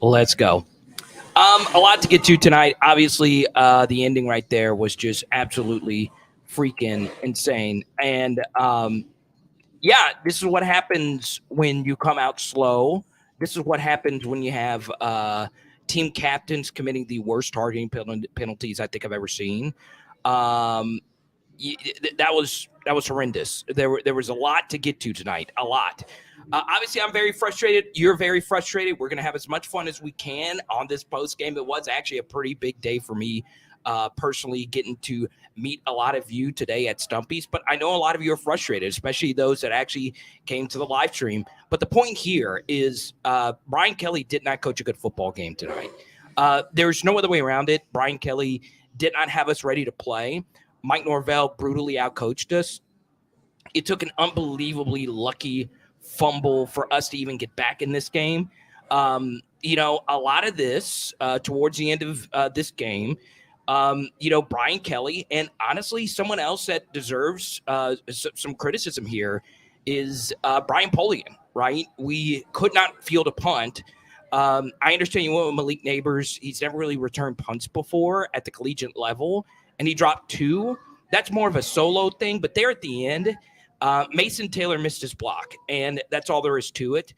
Let's go. A lot to get to tonight. Obviously, the ending right there was just absolutely freaking insane. And yeah, this is what happens when you come out slow. This is what happens when you have team captains committing the worst targeting penalties I think I've ever seen. Um, that was horrendous. There was a lot to get to tonight. A lot. Obviously, I'm very frustrated. You're very frustrated. We're going to have as much fun as we can on this post game. It was actually a pretty big day for me personally, getting to meet a lot of you today at Stumpy's. But I know a lot of you are frustrated, especially those that actually came to the live stream. But the point here is Brian Kelly did not coach a good football game tonight. There's no other way around it. Brian Kelly did not have us ready to play. Mike Norvell brutally outcoached us. It took an unbelievably lucky fumble for us to even get back in this game. A lot of this towards the end of this game, Brian Kelly, and honestly, someone else that deserves some criticism here is Brian Polian, right? We could not field a punt. I understand you went with Malik Neighbors. He's never really returned punts before at the collegiate level, and he dropped 2. That's more of a solo thing, but there at the end, Mason Taylor missed his block, and that's all there is to it.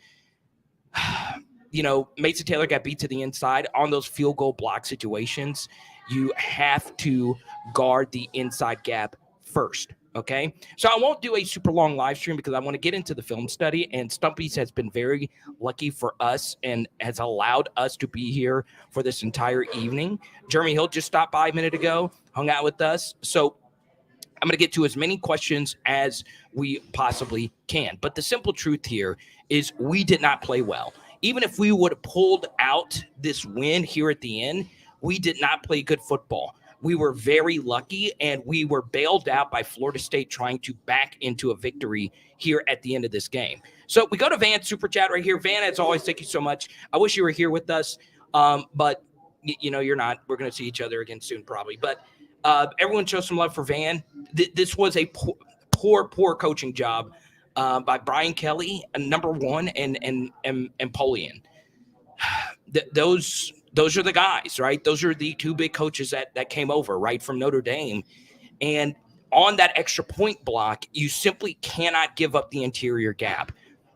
Mason Taylor got beat to the inside on those field goal block situations. You have to guard the inside gap first, okay? So I won't do a super long live stream because I want to get into the film study, and Stumpy's has been very lucky for us and has allowed us to be here for this entire evening. Jeremy Hill just stopped by a minute ago, hung out with us. So I'm going to get to as many questions as we possibly can. But the simple truth here is we did not play well. Even if we would have pulled out this win here at the end, we did not play good football. We were very lucky, and we were bailed out by Florida State trying to back into a victory here at the end of this game. So we go to Van Super Chat right here. Van, as always, thank you so much. I wish you were here with us, but you're not. We're going to see each other again soon probably. But everyone show some love for Van. This was a poor coaching job by Brian Kelly, number one, and Polian. Those are the guys, right? Those are the 2 big coaches that came over, right, from Notre Dame. And on that extra point block, you simply cannot give up the interior gap.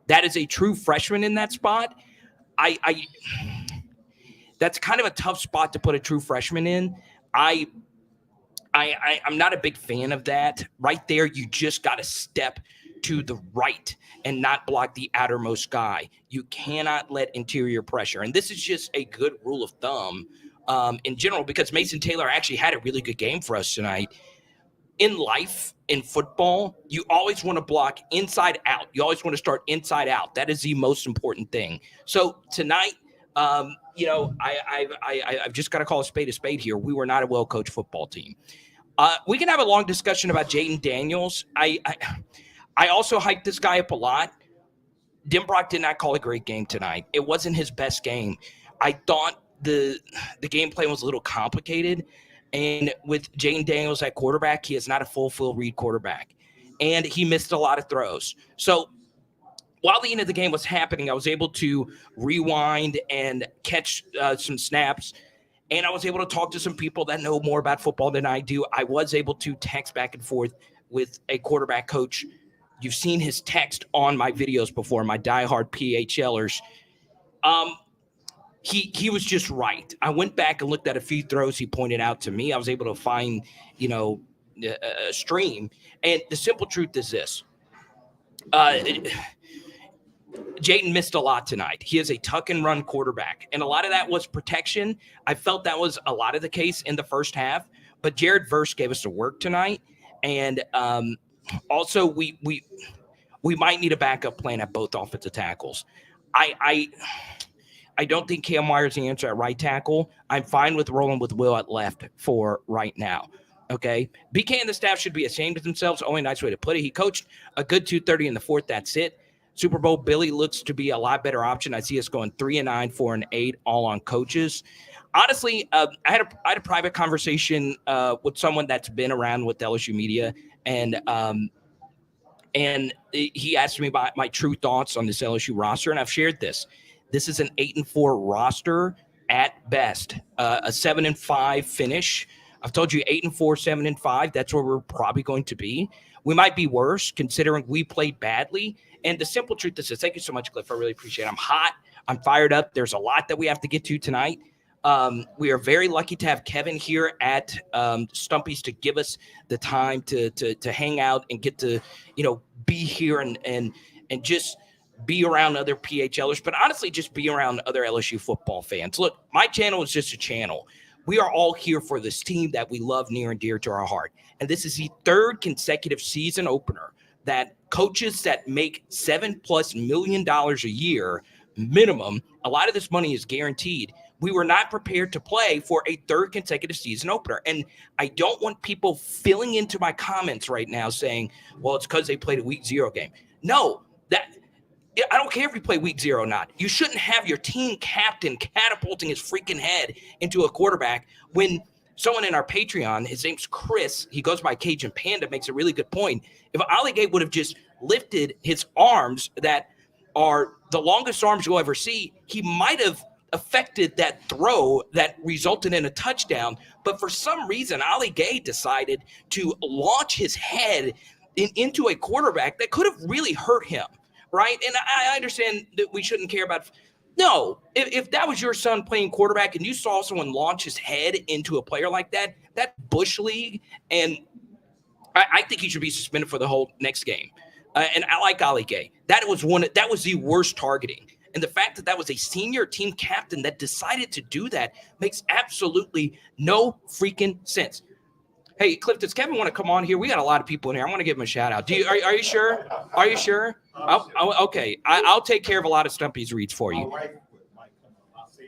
That is a true freshman in that spot. That's kind of a tough spot to put a true freshman in. I'm not a big fan of that. Right there, you just got to step to the right and not block the outermost guy. You cannot let interior pressure. And this is just a good rule of thumb in general, because Mason Taylor actually had a really good game for us tonight. In life, in football, you always want to block inside out. You always want to start inside out. That is the most important thing. So tonight, I've just got to call a spade here. We were not a well-coached football team. We can have a long discussion about Jaden Daniels. I also hyped this guy up a lot. Denbrock did not call a great game tonight. It wasn't his best game. I thought the game plan was a little complicated. And with Jaden Daniels at quarterback, he is not a full read quarterback. And he missed a lot of throws. So while the end of the game was happening, I was able to rewind and catch some snaps. And I was able to talk to some people that know more about football than I do. I was able to text back and forth with a quarterback coach. You've seen his text on my videos before, my diehard PHLers. He was just right. I went back and looked at a few throws he pointed out to me. I was able to find, a stream. And the simple truth is this. Jaden missed a lot tonight. He is a tuck and run quarterback, and a lot of that was protection. I felt that was a lot of the case in the first half, but Jared Verse gave us the work tonight. And also we might need a backup plan at both offensive tackles. I don't think Cam Myers is the answer at right tackle. I'm fine with rolling with Will at left for right now. Okay. BK and the staff should be ashamed of themselves. Only nice way to put it. He coached a good 230 in the fourth. That's it. Super Bowl Billy looks to be a lot better option. I see us going 3-9, 4-8, all on coaches. Honestly, I had a private conversation with someone that's been around with LSU media, and he asked me about my true thoughts on this LSU roster, and I've shared this. This is an 8-4 roster at best, a 7-5 finish. I've told you 8-4, 7-5. That's where we're probably going to be. We might be worse considering we played badly. And the simple truth is this. Thank you so much, Cliff. I really appreciate it. I'm hot. I'm fired up. There's a lot that we have to get to tonight. We are very lucky to have Kevin here at Stumpy's to give us the time to hang out and get to, be here and just be around other PHLers, but honestly, just be around other LSU football fans. Look, my channel is just a channel. We are all here for this team that we love near and dear to our heart. And this is the third consecutive season opener that coaches that make $7+ million a year minimum, a lot of this money is guaranteed. We were not prepared to play for a third consecutive season opener. And I don't want people filling into my comments right now saying, well, it's because they played a week 0 game. No, I don't care if you play week 0 or not. You shouldn't have your team captain catapulting his freaking head into a quarterback when someone in our Patreon, his name's Chris, he goes by Cajun Panda, makes a really good point. If Ali Gay would have just lifted his arms that are the longest arms you'll ever see, he might have affected that throw that resulted in a touchdown. But for some reason, Ali Gay decided to launch his head into a quarterback that could have really hurt him. Right. And I understand that we shouldn't care about. No, if that was your son playing quarterback and you saw someone launch his head into a player like that, that's Bush League. And I think he should be suspended for the whole next game. And I like Ali Gay. That was the worst targeting. And the fact that was a senior team captain that decided to do that makes absolutely no freaking sense. Hey, Cliff, does Kevin want to come on here? We got a lot of people in here. I want to give him a shout out. Are you sure? Are you sure? Okay. I'll take care of a lot of Stumpy's reads for you.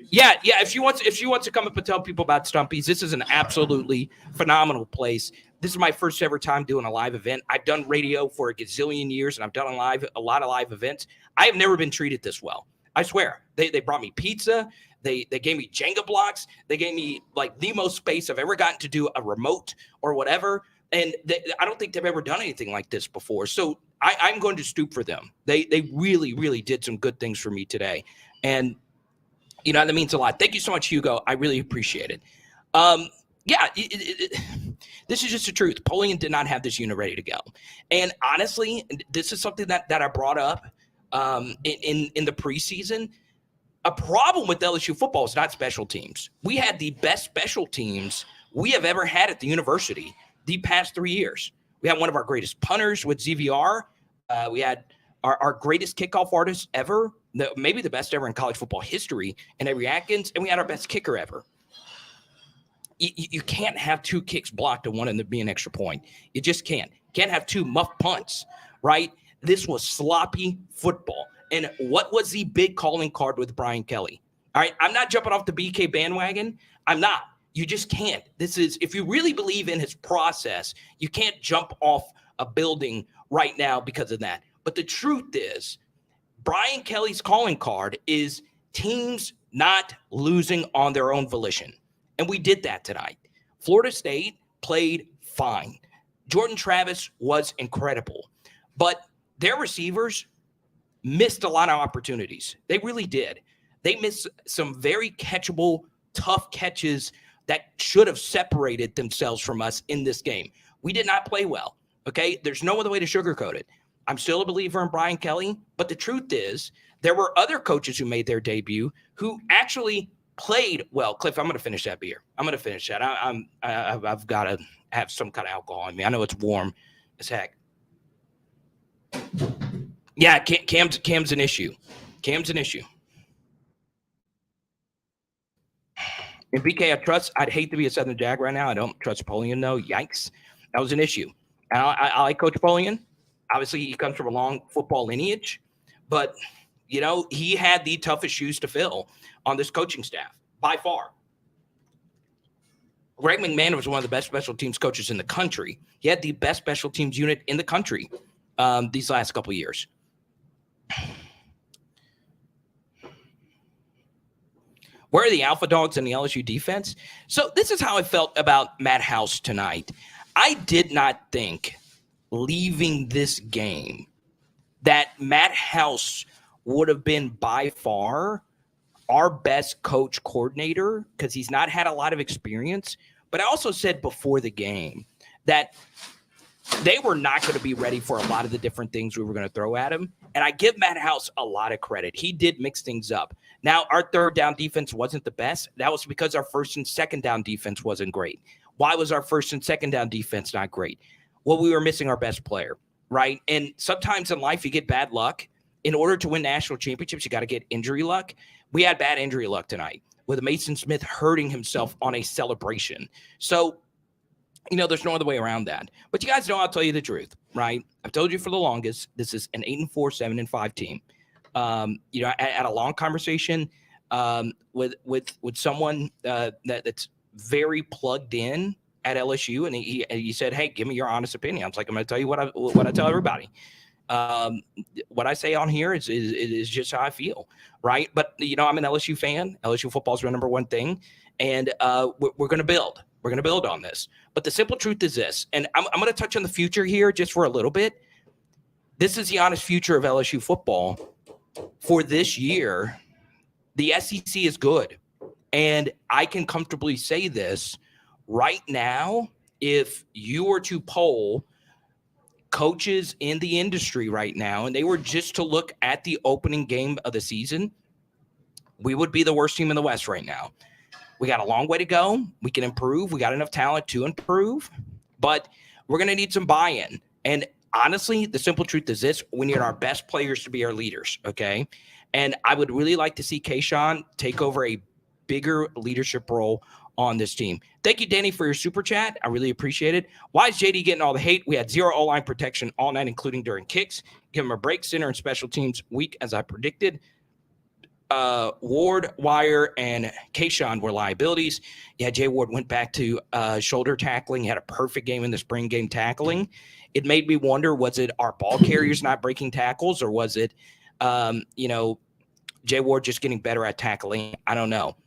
Yeah. If you want to come up and tell people about Stumpy's, this is an absolutely phenomenal place. This is my first ever time doing a live event. I've done radio for a gazillion years, and I've done a lot of live events. I have never been treated this well. I swear. They brought me pizza. They gave me Jenga blocks. They gave me like the most space I've ever gotten to do a remote or whatever. And I don't think they've ever done anything like this before. So I'm going to stoop for them. They really, really did some good things for me today. And, that means a lot. Thank you so much, Hugo. I really appreciate it. This is just the truth. Polian did not have this unit ready to go. And honestly, this is something that I brought up in the preseason. A problem with LSU football is not special teams. We had the best special teams we have ever had at the university the past 3 years. We had one of our greatest punters with ZVR. We had our greatest kickoff artist ever, maybe the best ever in college football history, in Avery Atkins, and we had our best kicker ever. You can't have 2 kicks blocked and one in be an extra point. You just can't. Can't have 2 muff punts, right? This was sloppy football. And what was the big calling card with Brian Kelly? All right, I'm not jumping off the BK bandwagon. I'm not. You just can't. If you really believe in his process, you can't jump off a building right now because of that. But the truth is, Brian Kelly's calling card is teams not losing on their own volition. And we did that tonight. Florida State played fine. Jordan Travis was incredible. But their receivers missed a lot of opportunities. They really did. They missed some very catchable, tough catches that should have separated themselves from us in this game. We did not play well, okay? There's no other way to sugarcoat it. I'm still a believer in Brian Kelly, but the truth is there were other coaches who made their debut who actually played well. Cliff, I'm going to finish that beer. I'm going to finish that. I've got to have some kind of alcohol in me. I know it's warm as heck. Yeah, Cam's an issue. Cam's an issue. In BK, I trust. I'd hate to be a Southern Jag right now. I don't trust Polian, though. Yikes. That was an issue. And I like Coach Polian. Obviously, he comes from a long football lineage. But, he had the toughest shoes to fill on this coaching staff, by far. Greg McMahon was one of the best special teams coaches in the country. He had the best special teams unit in the country these last couple of years. Where are the alpha dogs in the LSU defense? So this is how I felt about Matt House tonight. I did not think leaving this game that Matt House would have been by far our best coach coordinator because he's not had a lot of experience. But I also said before the game that they were not going to be ready for a lot of the different things we were going to throw at him. And I give Matt House a lot of credit. He did mix things up. Now, our third down defense wasn't the best. That was because our first and second down defense wasn't great. Why was our first and second down defense not great? Well, we were missing our best player, right? And sometimes in life you get bad luck. In order to win national championships, you got to get injury luck. We had bad injury luck tonight with Mason Smith hurting himself on a celebration. So, there's no other way around that. But you guys know I'll tell you the truth, right? I've told you for the longest, this is an 8-4, 7-5 team. At a long conversation with someone that's very plugged in at LSU, and he said, "Hey, give me your honest opinion." I was like, "I'm going to tell you what I tell everybody. What I say on here is just how I feel, right?" But I'm an LSU fan. LSU football is my number one thing, and we're going to build. We're going to build on this. But the simple truth is this, and I'm going to touch on the future here just for a little bit. This is the honest future of LSU football for this year. The SEC is good, and I can comfortably say this right now. If you were to poll coaches in the industry right now, and they were just to look at the opening game of the season, we would be the worst team in the West right now. We got a long way to go. We can improve. We got enough talent to improve, but we're going to need some buy-in. And honestly, the simple truth is this: we need our best players to be our leaders, okay? And I would really like to see Kayshawn take over a bigger leadership role on this team. Thank you, Danny, for your super chat. I really appreciate it. Why is JD getting all the hate? We had 0 O-line protection all night, including during kicks. Give him a break. Center and special teams weak, as I predicted. Ward, Wire, and Kayshawn were liabilities. Yeah, Jay Ward went back to shoulder tackling. He had a perfect game in the spring game tackling. It made me wonder, was it our ball carriers not breaking tackles, or was it, Jay Ward just getting better at tackling? I don't know.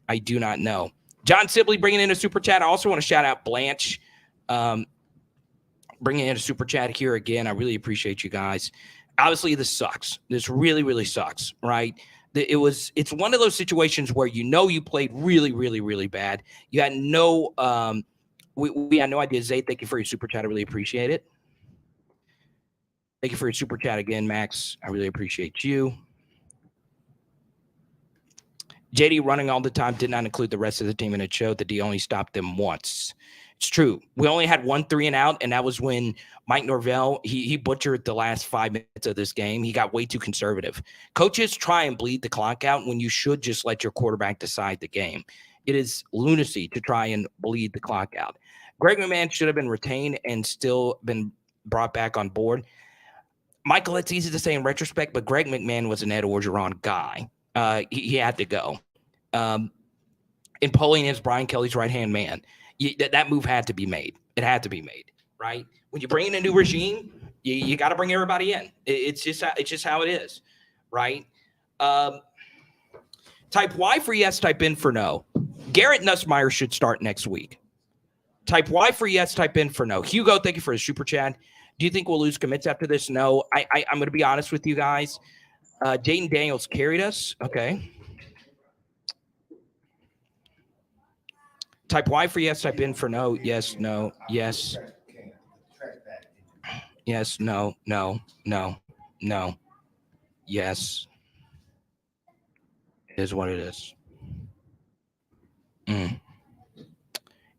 I do not know. John Sibley bringing in a super chat. I also want to shout out Blanche bringing in a super chat here again. I really appreciate you guys. Obviously, this sucks. This really, really sucks, right? It's one of those situations where you played really, really, really bad. You had no we had no idea. Zay, thank you for your super chat. I really appreciate it. Thank you for your super chat again, Max. I really appreciate you. JD running all the time did not include the rest of the team, and it showed that he only stopped them once. It's true. We only had 1 3 and out, and that was when Mike Norvell, he butchered the last 5 minutes of this game. He got way too conservative. Coaches try and bleed the clock out when you should just let your quarterback decide the game. It is lunacy to try and bleed the clock out. Greg McMahon should have been retained and still been brought back on board. Michael, it's easy to say in retrospect, but Greg McMahon was an Ed Orgeron guy. He had to go. In polling is Brian Kelly's right-hand man. That move had to be made. It had to be made, right? When you bring in a new regime, you got to bring everybody in. It's just how it is, right? Type Y for yes, type in for no. Garrett Nussmeier should start next week. Type Y for yes, type in for no. Hugo, thank you for the super chat. Do you think we'll lose commits after this? No. I'm going to be honest with you guys. Jaden Daniels carried us. Okay. Type Y for yes, type in for no. Yes, no, yes. Yes, no, no, no, no. Yes. It is what it is.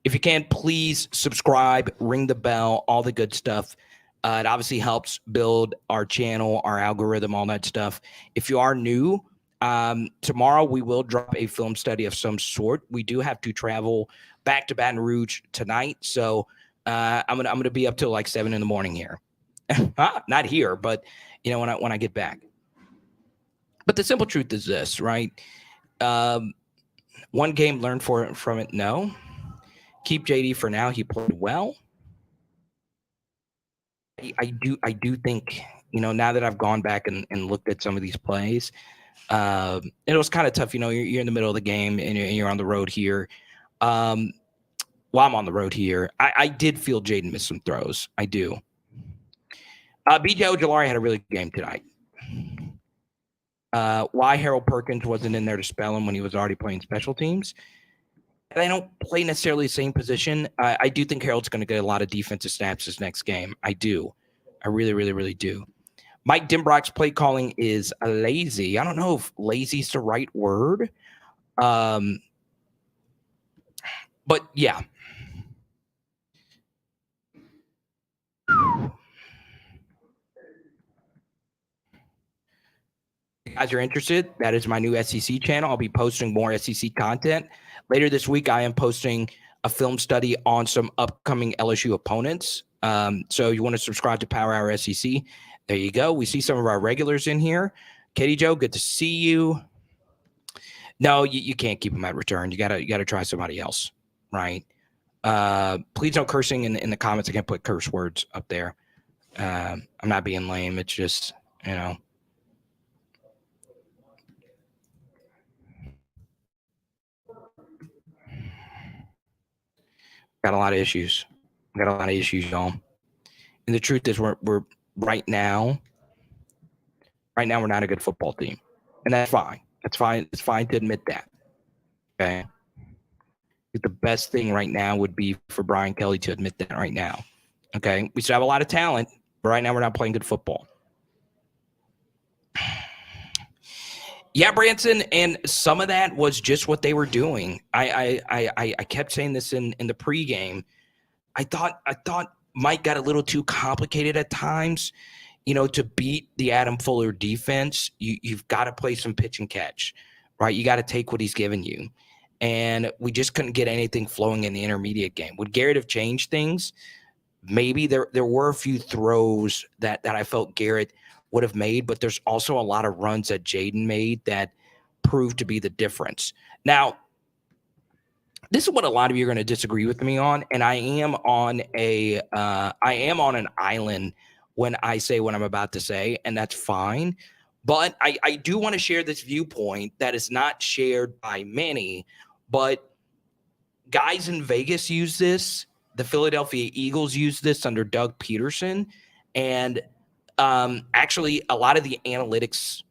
If you can, please subscribe, ring the bell, all the good stuff. It obviously helps build our channel, our algorithm, all that stuff. If you are new, tomorrow we will drop a film study of some sort. We do have to travel back to Baton Rouge tonight, so I'm gonna be up till like 7 a.m. here. Not here, but when I get back. But the simple truth is this, right? One game learned from it. No. Keep JD for now. He played well. I do think, now that I've gone back and looked at some of these plays, it was kind of tough. You're in the middle of the game and you're on the road here. While I'm on the road here, I did feel Jaden miss some throws. I do. BJ Ojolari had a really good game tonight. Why Harold Perkins wasn't in there to spell him when he was already playing special teams. And I don't play necessarily the same position. I do think Harold's going to get a lot of defensive snaps this next game. I do. I really, really, really do. Mike Dimbrock's play calling is lazy. I don't know if lazy is the right word. But yeah. If you guys are interested, that is my new SEC channel. I'll be posting more SEC content. Later this week, I am posting a film study on some upcoming LSU opponents. So you want to subscribe to Power Hour SEC. There you go. We see some of our regulars in here. Katie Joe, good to see you. No, you can't keep them at return. You gotta try somebody else, right? Please no cursing in the comments. I can't put curse words up there. I'm not being lame. It's just, got a lot of issues. Y'all. And the truth is, we're right now we're not a good football team, and that's fine. That's fine. It's fine to admit that. Okay. The best thing right now would be for Brian Kelly to admit that right now. Okay. We still have a lot of talent, but right now we're not playing good football. Yeah, Branson, and some of that was just what they were doing. I kept saying this in the pregame. I thought Mike got a little too complicated at times. To beat the Adam Fuller defense, you've got to play some pitch and catch, right? You got to take what he's given you. And we just couldn't get anything flowing in the intermediate game. Would Garrett have changed things? Maybe there were a few throws that I felt Garrett would have made, but there's also a lot of runs that Jaden made that proved to be the difference. Now, this is what a lot of you are going to disagree with me on, and I am on an island when I say what I'm about to say, and that's fine. But I do want to share this viewpoint that is not shared by many, but guys in Vegas use this. The Philadelphia Eagles use this under Doug Peterson, and actually a lot of the analytics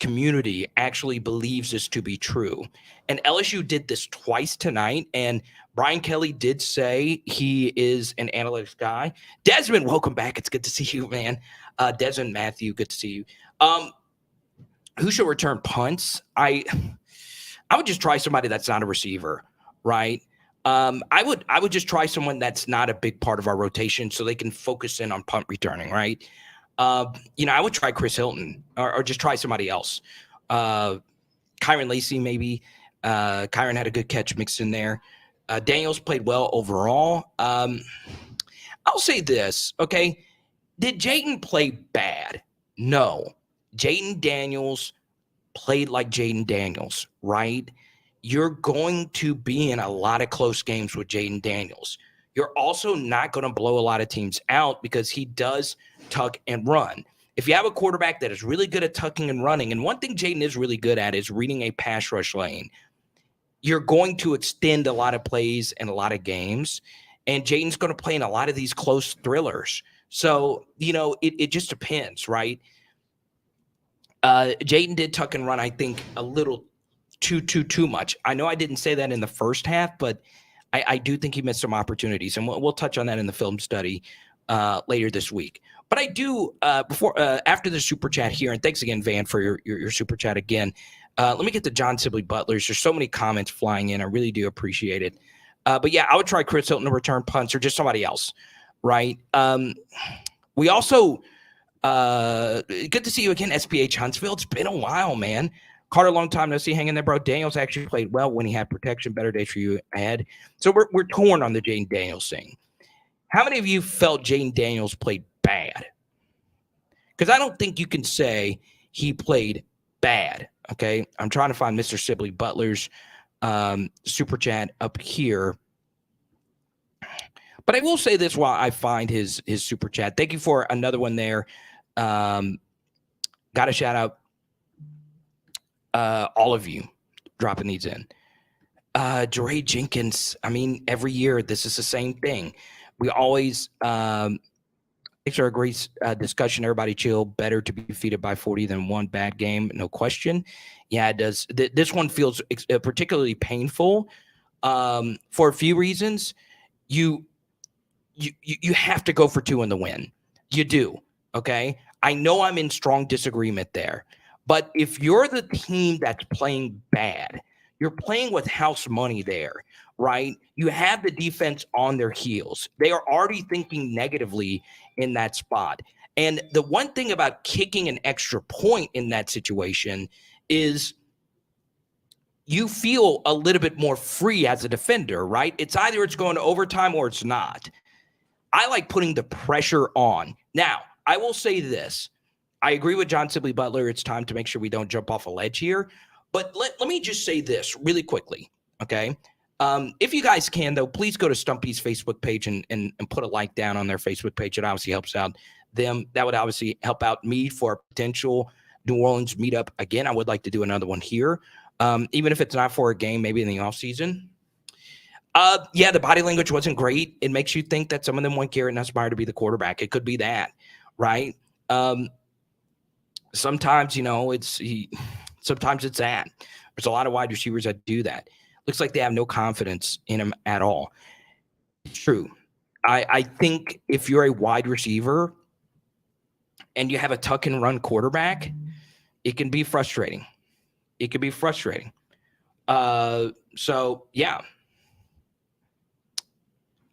community actually believes this to be true. And LSU did this twice tonight, and Brian Kelly did say he is an analytics guy. Desmond, welcome back. It's good to see you, man. Desmond Matthew, good to see you. Who should return punts? I would just try somebody that's not a receiver, right? I would just try someone that's not a big part of our rotation so they can focus in on punt returning, right? I would try Chris Hilton or just try somebody else. Kyron Lacey, maybe. Kyron had a good catch mixed in there. Daniels played well overall. I'll say this, okay? Did Jaden play bad? No. Jaden Daniels played like Jaden Daniels, right? You're going to be in a lot of close games with Jaden Daniels. You're also not going to blow a lot of teams out because he does tuck and run. If you have a quarterback that is really good at tucking and running, and one thing Jaden is really good at is reading a pass rush lane, you're going to extend a lot of plays and a lot of games, and Jaden's going to play in a lot of these close thrillers. So, it just depends, right? Jaden did tuck and run, I think, a little too much. I know I didn't say that in the first half, but I do think he missed some opportunities, and we'll touch on that in the film study later this week. But I do after the super chat here, and thanks again, Van, for your super chat again. Let me get to John Sibley Butlers. There's so many comments flying in. I really do appreciate it. But yeah, I would try Chris Hilton to return punts or just somebody else, right? We also good to see you again, SPH Huntsville. It's been a while, man. Carter, long time no see. Hanging there, bro. Daniels actually played well when he had protection. Better days for you ahead. So we're torn on the Jaden Daniels thing. How many of you felt Jaden Daniels played bad? Because I don't think you can say he played bad. Okay, I'm trying to find Mr. Sibley Butler's super chat up here. But I will say this while I find his super chat. Thank you for another one there. Got to shout out all of you dropping these in. Jeray Jenkins, I mean, every year this is the same thing. We always Thanks for a great discussion. Everybody chill. Better to be defeated by 40 than one bad game. No question. Yeah, it does. This one feels particularly painful for a few reasons. You have to go for 2 in the win. You do. Okay. I know I'm in strong disagreement there, but if you're the team that's playing bad, you're playing with house money there, right? You have the defense on their heels. They are already thinking negatively in that spot. And the one thing about kicking an extra point in that situation is you feel a little bit more free as a defender, right? It's either it's going to overtime or it's not. I like putting the pressure on. Now, I will say this. I agree with John Sibley Butler. It's time to make sure we don't jump off a ledge here. But let me just say this really quickly, okay? If you guys can, though, please go to Stumpy's Facebook page and put a like down on their Facebook page. It obviously helps out them. That would obviously help out me for a potential New Orleans meetup. Again, I would like to do another one here, even if it's not for a game, maybe in the offseason. Yeah, the body language wasn't great. It makes you think that some of them want Garrett Nussmeier to be the quarterback. It could be that, right? Sometimes, sometimes it's that. There's a lot of wide receivers that do that. Looks like they have no confidence in him at all. It's true. I think if you're a wide receiver and you have a tuck and run quarterback, it can be frustrating. It can be frustrating. So, yeah.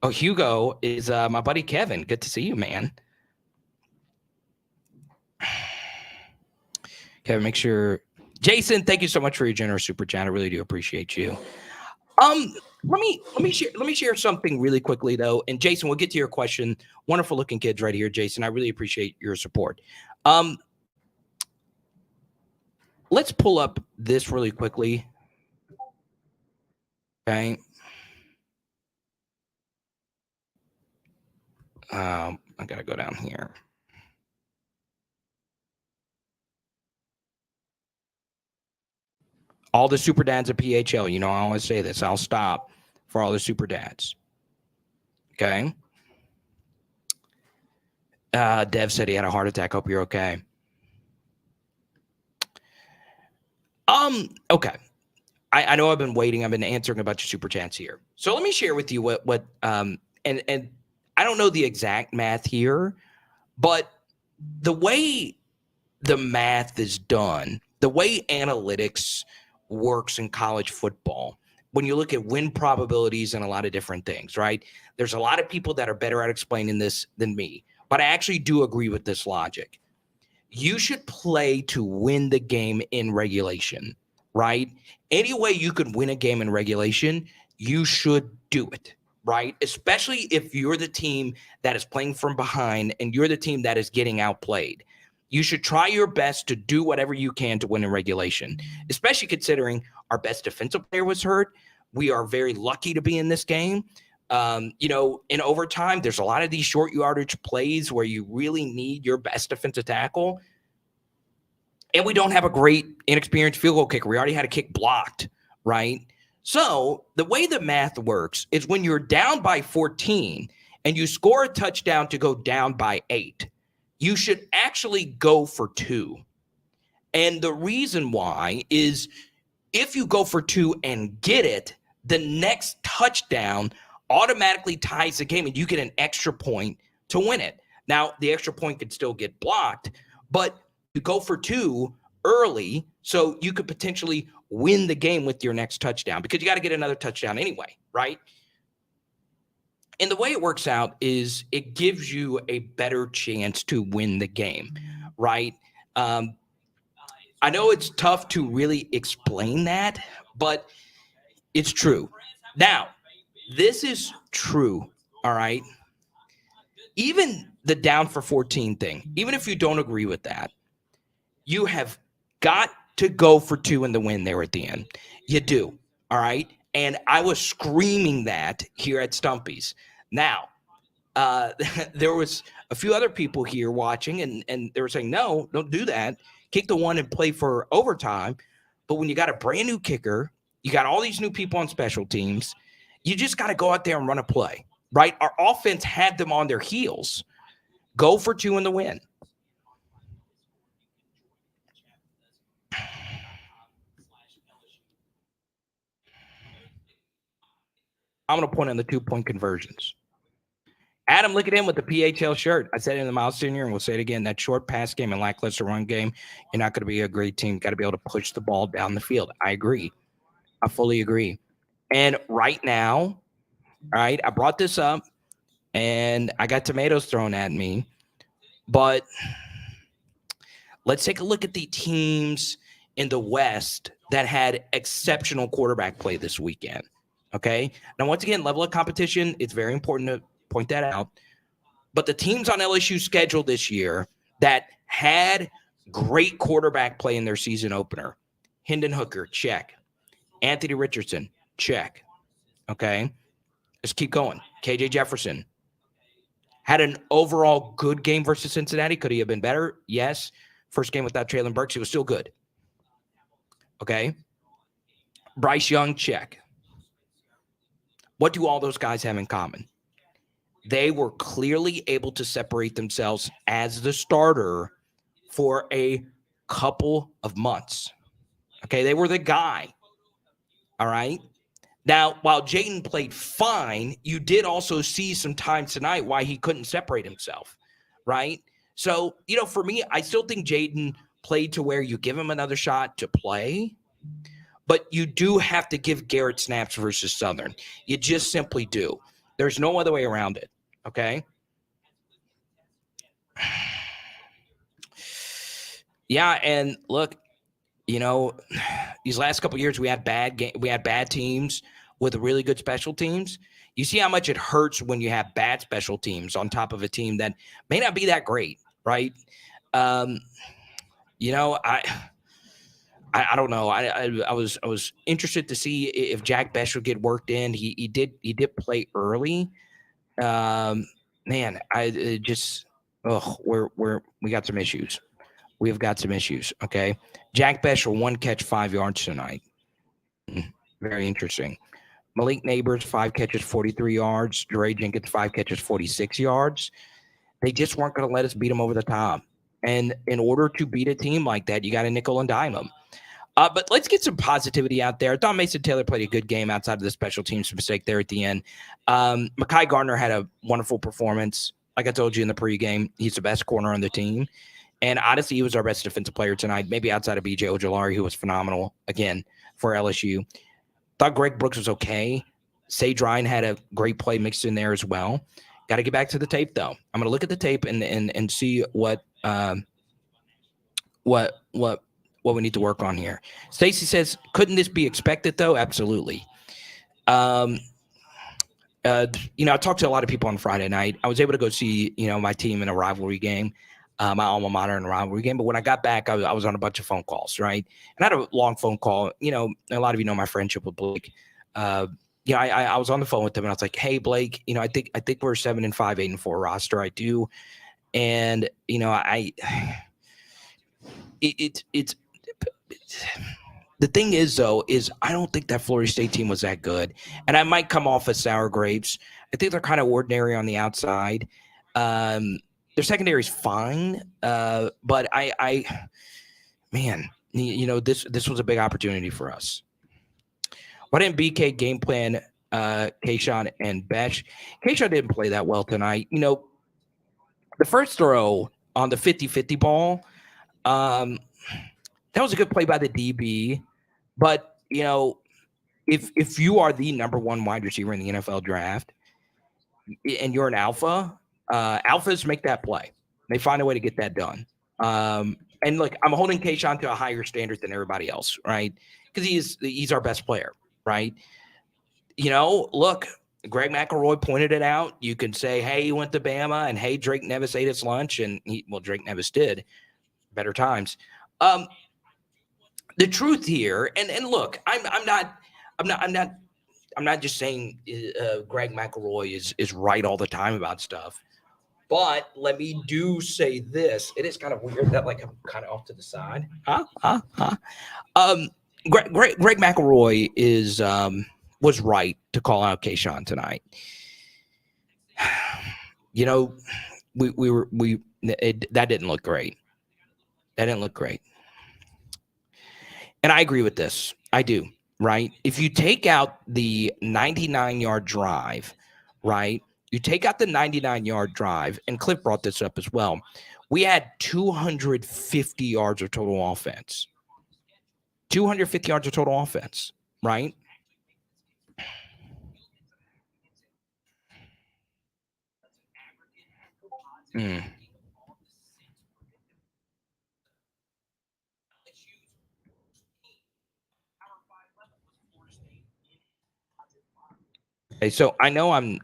Oh, Hugo is my buddy Kevin. Good to see you, man. Kevin, make sure. Jason, thank you so much for your generous super chat. I really do appreciate you. Let me share something really quickly though. And Jason, we'll get to your question. Wonderful looking kids right here, Jason. I really appreciate your support. Let's pull up this really quickly. Okay. I gotta go down here. All the super dads at PHL. I always say this. I'll stop for all the super dads. Okay. Dev said he had a heart attack. Hope you're okay. Okay. I know I've been waiting. I've been answering a bunch of super chats here. So let me share with you what and I don't know the exact math here, but the way the math is done, the way analytics works in college football, when you look at win probabilities and a lot of different things, right? There's a lot of people that are better at explaining this than me, but I actually do agree with this logic. You should play to win the game in regulation, right? Any way you could win a game in regulation, you should do it, right? Especially if you're the team that is playing from behind and you're the team that is getting outplayed. You should try your best to do whatever you can to win in regulation, especially considering our best defensive player was hurt. We are very lucky to be in this game. In overtime, there's a lot of these short yardage plays where you really need your best defensive tackle. And we don't have a great inexperienced field goal kicker. We already had a kick blocked, right? So the way the math works is when you're down by 14 and you score a touchdown to go down by 8, you should actually go for 2. And the reason why is if you go for 2 and get it, the next touchdown automatically ties the game and you get an extra point to win it. Now, the extra point could still get blocked, but you go for 2 early so you could potentially win the game with your next touchdown because you got to get another touchdown anyway, right? And the way it works out is it gives you a better chance to win the game, right? I know it's tough to really explain that, but it's true. Now, this is true, all right? Even the down for 14 thing, even if you don't agree with that, you have got to go for 2 in the win there at the end. You do, all right? And I was screaming that here at Stumpy's. Now, there was a few other people here watching, and they were saying, no, don't do that. Kick the 1 and play for overtime. But when you got a brand new kicker, you got all these new people on special teams, you just got to go out there and run a play, right? Our offense had them on their heels. Go for 2 in the win. I'm going to point on the 2-point conversions. Adam, look at him with the PHL shirt. I said it in the Miles Senior, and we'll say it again. That short pass game and lackluster run game, you're not going to be a great team. Got to be able to push the ball down the field. I agree. I fully agree. And right now, all right, I brought this up, and I got tomatoes thrown at me. But let's take a look at the teams in the West that had exceptional quarterback play this weekend. Okay? Now, once again, level of competition, it's very important to point that out. But the teams on LSU's schedule this year that had great quarterback play in their season opener, Hendon Hooker, check. Anthony Richardson, check. Okay? Let's keep going. KJ Jefferson had an overall good game versus Cincinnati. Could he have been better? Yes. First game without Traylon Burks, he was still good. Okay? Bryce Young, check. What do all those guys have in common? They were clearly able to separate themselves as the starter for a couple of months. Okay, they were the guy. All right? Now, while Jayden played fine, you did also see some times tonight why he couldn't separate himself, right? So, for me, I still think Jayden played to where you give him another shot to play, but you do have to give Garrett snaps versus Southern. You just simply do. There's no other way around it, okay? Yeah, and look, these last couple of years we had bad teams with really good special teams. You see how much it hurts when you have bad special teams on top of a team that may not be that great, right? I don't know. I was interested to see if Jack Bech would get worked in. He did play early. We got some issues. We've got some issues. Okay, Jack Bech for 1 catch, 5 yards tonight. Very interesting. Malik Neighbors, 5 catches, 43 yards. Dre Jenkins, 5 catches, 46 yards. They just weren't going to let us beat them over the top. And in order to beat a team like that, you got to nickel and dime them. But let's get some positivity out there. I thought Mason Taylor played a good game outside of the special teams mistake there at the end. Mekhi Gardner had a wonderful performance. Like I told you in the pregame, he's the best corner on the team. And honestly, he was our best defensive player tonight, maybe outside of B.J. Ojolari, who was phenomenal, again, for LSU. Thought Greg Brooks was okay. Sage Ryan had a great play mixed in there as well. Got to get back to the tape, though. I'm going to look at the tape and see what we need to work on here. Stacy says, couldn't this be expected, though? Absolutely. I talked to a lot of people on Friday night. I was able to go see, my team in a rivalry game, my alma mater in a rivalry game. But when I got back, I was on a bunch of phone calls, right? And I had a long phone call. A lot of you know my friendship with Blake. I was on the phone with him, and I was like, hey, Blake, I think we're 7-5, 8-4 roster. I do. And, it's the thing is, though, is I don't think that Florida State team was that good. And I might come off as sour grapes. I think they're kind of ordinary on the outside. Their secondary is fine. But this was a big opportunity for us. Why didn't BK game plan Kayshawn and Bech? Kayshawn didn't play that well tonight. The first throw on the 50-50 ball, that was a good play by the DB. But, if you are the number one wide receiver in the NFL draft and you're an alpha, alphas make that play. They find a way to get that done. And look, I'm holding Kayshawn to a higher standard than everybody else, right? Because he's our best player, right? Look, Greg McElroy pointed it out. You can say, hey, he went to Bama, and hey, Drake Nevis ate his lunch, and Drake Nevis did. Better times. The truth here, and look, I'm not just saying Greg McElroy is right all the time about stuff, but let me do say this. It is kind of weird that I'm kind of off to the side. Greg McElroy was right to call out Kayshawn tonight. that didn't look great. That didn't look great. And I agree with this. I do, right? If you take out the 99-yard drive, right? You take out the 99-yard drive, and Cliff brought this up as well. We had 250 yards of total offense. 250 yards of total offense, right? Okay, so I know I'm.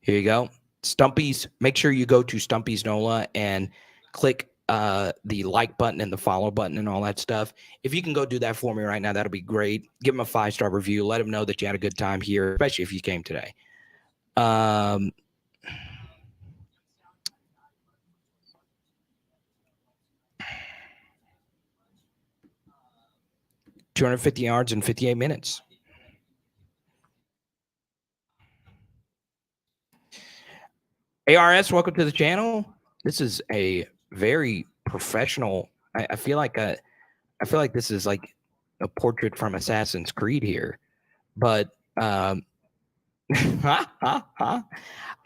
Here you go. Stumpy's. Make sure you go to Stumpy's NOLA and click the like button and the follow button and all that stuff. If you can go do that for me right now, that'll be great. Give him a 5-star review. Let him know that you had a good time here, especially if you came today. 250 yards in 58 minutes. ARS, welcome to the channel. This is a very professional. I feel like this is like a portrait from Assassin's Creed here, but I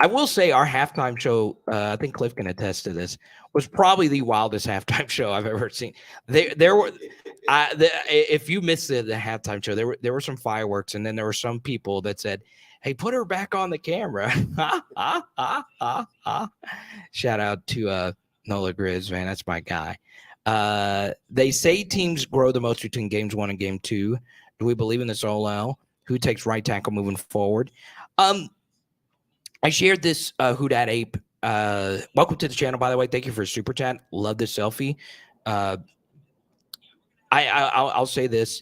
will say our halftime show. I think Cliff can attest to this. Was probably the wildest halftime show I've ever seen. There were, if you missed the halftime show, there were some fireworks, and then there were some people that said, "Hey, put her back on the camera." Shout out to Nola Grizz, man. That's my guy. They say teams grow the most between games 1 and game 2. Do we believe in this OL? Who takes right tackle moving forward? I shared this Who Dat Ape. Welcome to the channel, by the way. Thank you for a super chat. Love this selfie. I'll say this.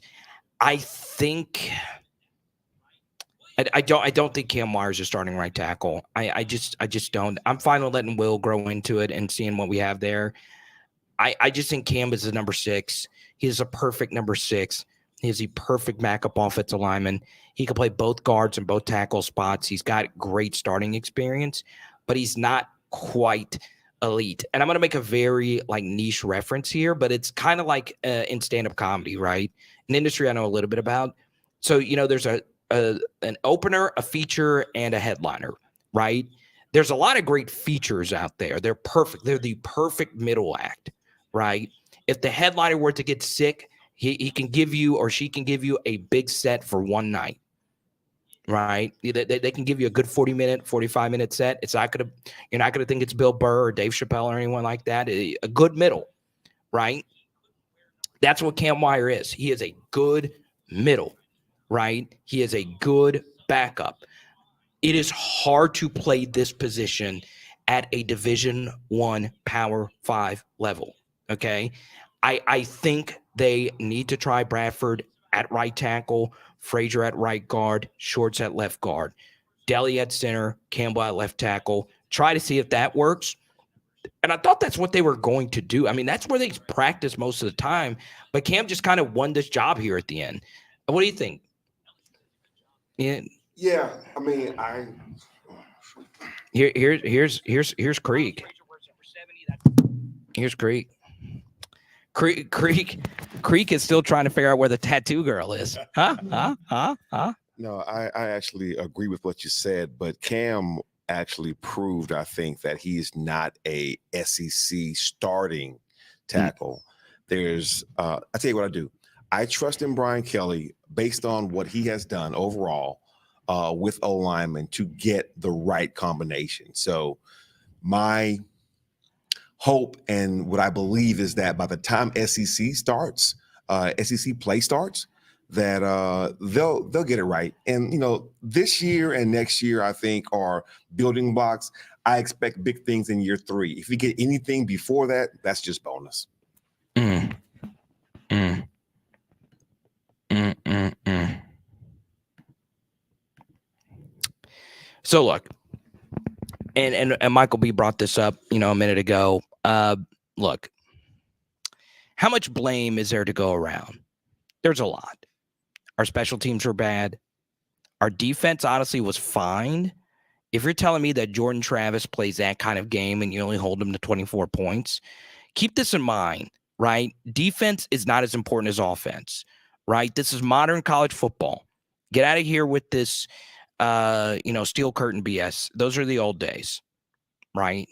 I think I don't think Cam Myers is starting right tackle. I just don't. I'm fine with letting Will grow into it and seeing what we have there. I just think Cam is the number 6. He is a perfect number 6. He is a perfect backup offensive lineman. He can play both guards and both tackle spots. He's got great starting experience, but he's not quite elite. And I'm going to make a very niche reference here, but it's kind of like in stand-up comedy, right? An industry I know a little bit about. So, there's an opener, a feature, and a headliner, right? There's a lot of great features out there. They're perfect. They're the perfect middle act, right? If the headliner were to get sick, he can give you, or she can give you, a big set for one night, right? They can give you a good 40-minute, 45-minute set. It's not gonna, you're not gonna think it's Bill Burr or Dave Chappelle or anyone like that. A good middle, right? That's what Cam Wire is. He is a good middle, right? He is a good backup. It is hard to play this position at a Division I Power 5 level, okay? I think they need to try Bradford at right tackle, Frazier at right guard, Shorts at left guard, Deli at center, Campbell at left tackle. Try to see if that works. And I thought that's what they were going to do. I mean, that's where they practice most of the time. But Cam just kind of won this job here at the end. What do you think? Yeah. I mean, Here's Creek. Here's Creek. Creek is still trying to figure out where the tattoo girl is. Huh? No, I actually agree with what you said, but Cam actually proved, I think, that he is not a SEC starting tackle. There's, I tell you what I do. I trust in Brian Kelly based on what he has done overall with O linemen to get the right combination. So my hope and what I believe is that by the time SEC starts, SEC play starts, that they'll get it right. And this year and next year, I think, are building blocks. I expect big things in year 3. If we get anything before that, that's just bonus. So look, and Michael B brought this up, a minute ago. Look, how much blame is there to go around? There's a lot. Our special teams were bad. Our defense, honestly, was fine. If you're telling me that Jordan Travis plays that kind of game and you only hold him to 24 points, keep this in mind, right? Defense is not as important as offense, right? This is modern college football. Get out of here with this, steel curtain BS. Those are the old days, right?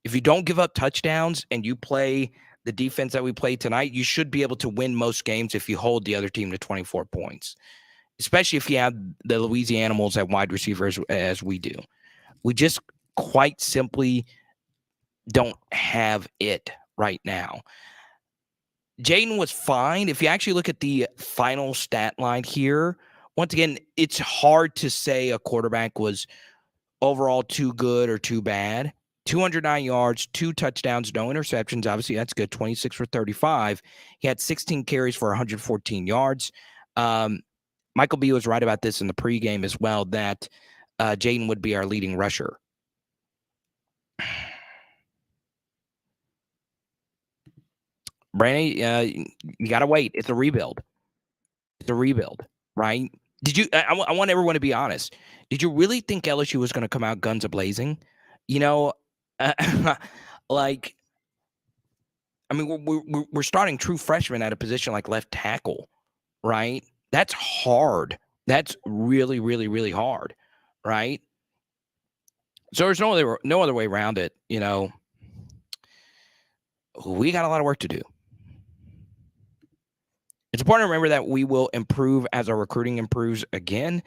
If you don't give up touchdowns and you play the defense that we played tonight, you should be able to win most games if you hold the other team to 24 points, especially if you have the Louisianimals at wide receivers as we do. We just quite simply don't have it right now. Jaden was fine. If you actually look at the final stat line here, once again, it's hard to say a quarterback was overall too good or too bad. 209 yards, 2 touchdowns, no interceptions. Obviously, that's good. 26 for 35. He had 16 carries for 114 yards. Michael B was right about this in the pregame as well, that Jaden would be our leading rusher. Brandon, you got to wait. It's a rebuild. It's a rebuild, right? Did you? I want everyone to be honest. Did you really think LSU was going to come out guns a-blazing? Like, I mean, we're starting true freshmen at a position like left tackle, right? That's hard. That's really, really, really hard, right? So there's no other way around it. We got a lot of work to do. It's important to remember that we will improve as our recruiting improves again.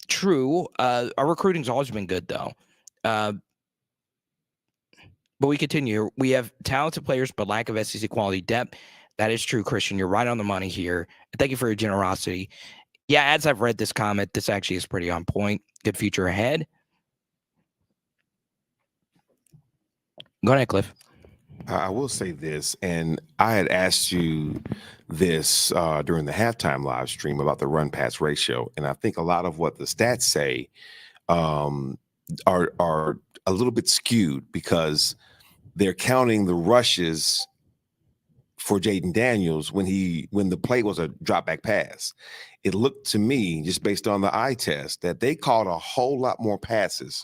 True. Our recruiting's always been good, though. But we continue. We have talented players, but lack of SEC quality depth. That is true, Christian. You're right on the money here. Thank you for your generosity. Yeah, as I've read this comment, this actually is pretty on point. Good future ahead. Go ahead, Cliff. I will say this, and I had asked you this during the halftime live stream about the run-pass ratio, and I think a lot of what the stats say are a little bit skewed because they're counting the rushes for Jaden Daniels when the play was a drop back pass. It looked to me, just based on the eye test, that they caught a whole lot more passes,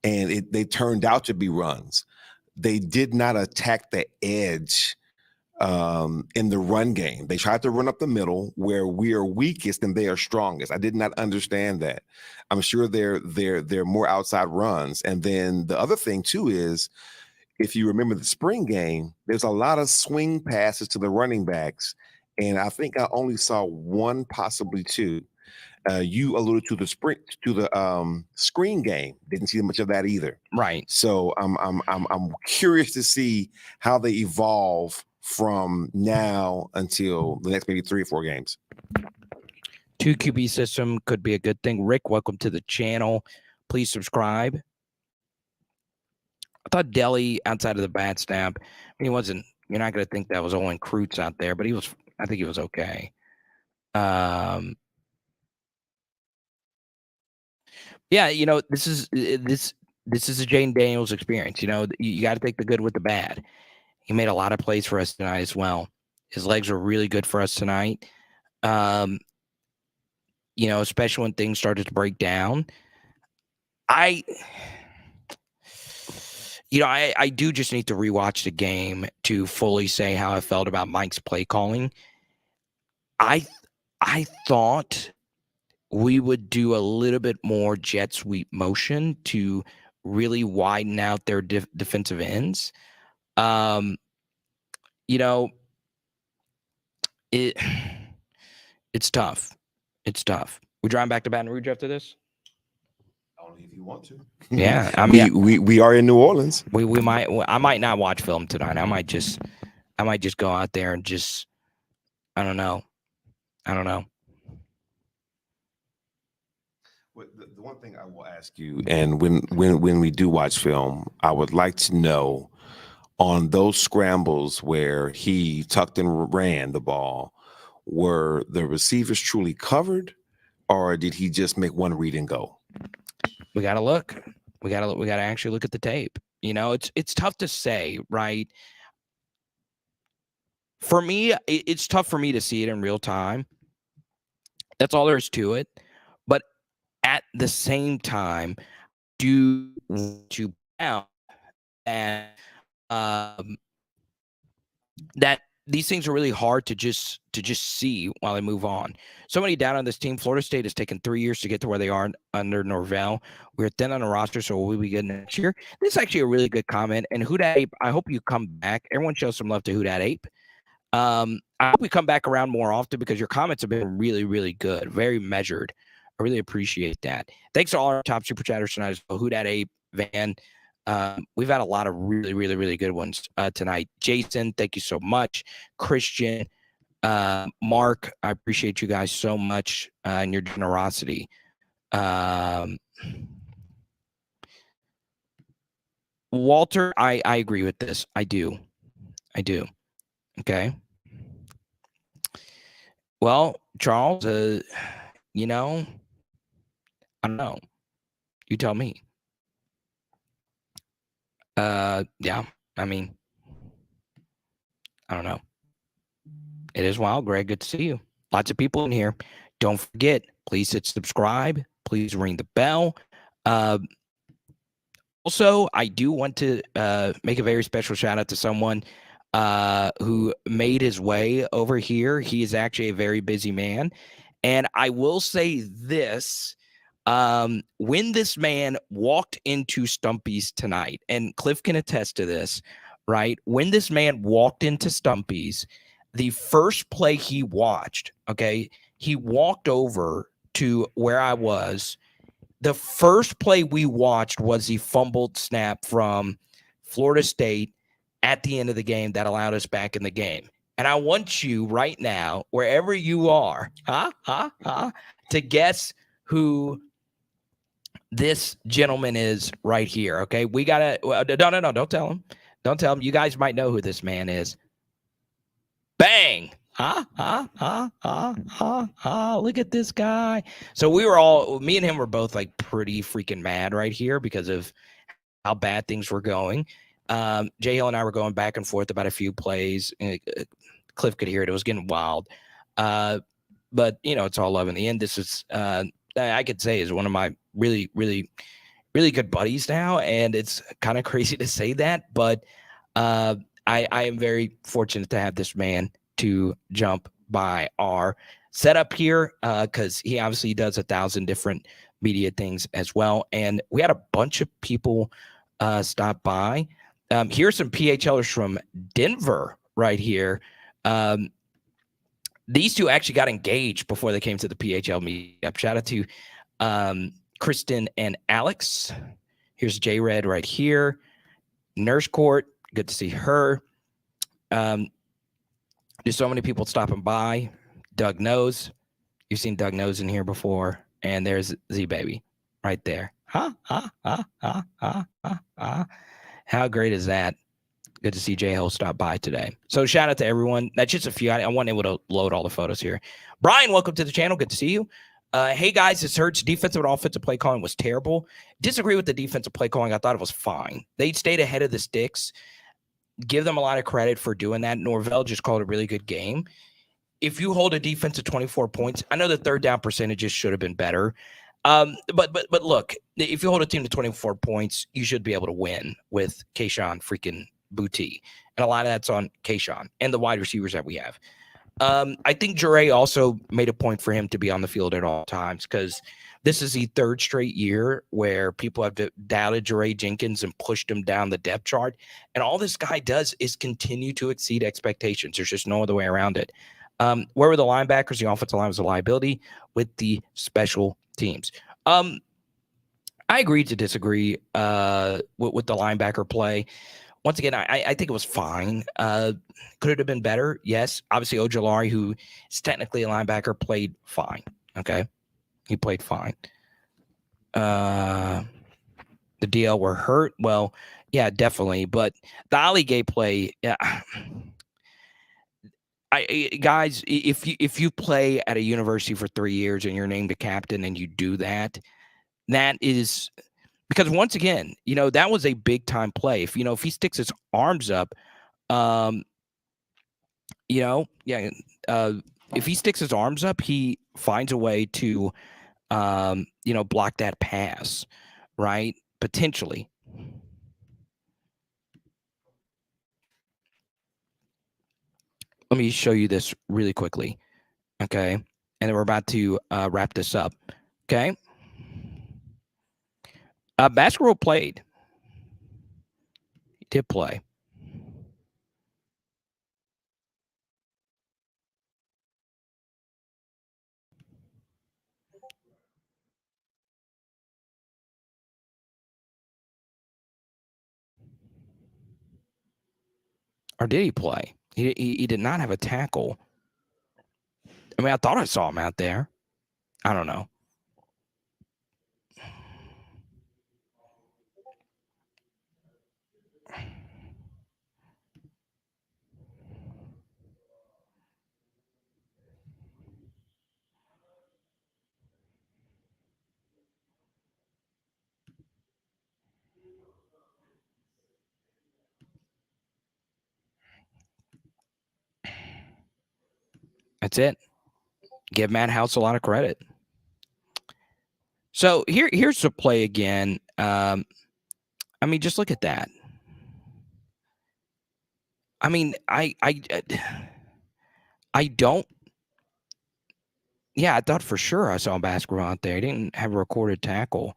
and they turned out to be runs. They did not attack the edge in the run game. They tried to run up the middle where we are weakest and they are strongest. I did not understand that. I'm sure they're more outside runs. And then the other thing too is, if you remember the spring game, there's a lot of swing passes to the running backs, and I think I only saw one, possibly two. You alluded to the screen game. Didn't see much of that either. Right. So I'm curious to see how they evolve from now until the next maybe 3 or 4 games. 2 QB system could be a good thing. Rick, welcome to the channel. Please subscribe. I thought Delhi, outside of the bad snap, he wasn't. You're not going to think that was Owen Kreutz out there, but I think he was okay. Yeah, this is a Jaden Daniels experience. You got to take the good with the bad. He made a lot of plays for us tonight as well. His legs were really good for us tonight. Especially when things started to break down. I do just need to rewatch the game to fully say how I felt about Mike's play calling. I thought we would do a little bit more jet sweep motion to really widen out their defensive ends. It's tough. It's tough. We driving back to Baton Rouge after this? Only if you want to. Yeah, I mean, we are in New Orleans. We might. I might not watch film tonight. I might just go out there and just. I don't know. Well, the one thing I will ask you, and when we do watch film, I would like to know on those scrambles where he tucked and ran the ball, were the receivers truly covered, or did he just make one read and go? We got to look. We got to actually look at the tape. It's tough to say, right? For me, it's tough for me to see it in real time. That's all there is to it. But at the same time, do want to out that that these things are really hard to just see while they move on. So many down on this team. Florida State has taken 3 years to get to where they are under Norvell. We're thin on the roster, so will we be good next year? This is actually a really good comment. And Who Dat Ape, I hope you come back. Everyone show some love to Who Dat Ape. I hope we come back around more often because your comments have been really, really good, very measured. I really appreciate that. Thanks to all our top super chatters tonight. Who Dat Ape, Van. We've had a lot of really, really, really good ones tonight. Jason, thank you so much. Christian, Mark, I appreciate you guys so much and your generosity. Walter, I agree with this. I do. Okay. Well, Charles, I don't know. You tell me. Yeah, I mean, I don't know. It is wild, Greg. Good to see you. Lots of people in here. Don't forget, please hit subscribe. Please ring the bell. Also, I do want to make a very special shout out to someone who made his way over here. He is actually a very busy man. And I will say this. When this man walked into Stumpy's tonight, and Cliff can attest to this, right? When this man walked into Stumpy's, the first play he watched, okay, he walked over to where I was. The first play we watched was the fumbled snap from Florida State at the end of the game that allowed us back in the game. And I want you right now, wherever you are, to guess who this gentleman is right here. Okay, we gotta. No, don't tell him. Don't tell him. You guys might know who this man is. Bang! Look at this guy. So me and him were both like pretty freaking mad right here because of how bad things were going. Jay Hill and I were going back and forth about a few plays. Cliff could hear it. It was getting wild. But it's all love in the end. This is I could say is one of my really, really, really good buddies now. And it's kind of crazy to say that, but I am very fortunate to have this man to jump by our setup here because he obviously does 1,000 different media things as well. And we had a bunch of people stop by. Here's some PHLers from Denver right here. These two actually got engaged before they came to the PHL meetup. Shout out to Kristen and Alex. Here's J-Red right here. Nurse Court, good to see her. There's so many people stopping by. Doug Knows. You've seen Doug Knows in here before. And there's Z-Baby right there. How great is that? Good to see J-Hill stop by today. So shout out to everyone. That's just a few. I wasn't able to load all the photos here. Brian, welcome to the channel. Good to see you. Hey, guys, this hurts. Defensive and offensive play calling was terrible. Disagree with the defensive play calling. I thought it was fine. They stayed ahead of the sticks. Give them a lot of credit for doing that. Norvell just called a really good game. If you hold a defense to 24 points, I know the third down percentages should have been better. But look, if you hold a team to 24 points, you should be able to win with Kayshawn freaking Boutte. And a lot of that's on Kayshawn and the wide receivers that we have. I think Jure also made a point for him to be on the field at all times because this is the third straight year where people have doubted Jure Jenkins and pushed him down the depth chart. And all this guy does is continue to exceed expectations. There's just no other way around it. Where were the linebackers? The offensive line was a liability with the special teams. I agree to disagree with the linebacker play. Once again, I think it was fine. Could it have been better? Yes. Obviously, Ojolari, who is technically a linebacker, played fine. Okay. He played fine. The DL were hurt. Well, yeah, definitely. But the Ali Gay play, yeah. Guys, if you play at a university for 3 years and you're named a captain and you do that, that is because once again, that was a big time play. If he sticks his arms up, if he sticks his arms up, he finds a way to, block that pass, right? Potentially. Let me show you this really quickly, okay? And then we're about to wrap this up, okay? Basketball played. He did play. Or did he play? He did not have a tackle. I mean, I thought I saw him out there. I don't know. That's it. Give Matt House a lot of credit. So here's the play again. I mean, just look at that. I mean, I don't. Yeah, I thought for sure I saw basketball out there. He didn't have a recorded tackle.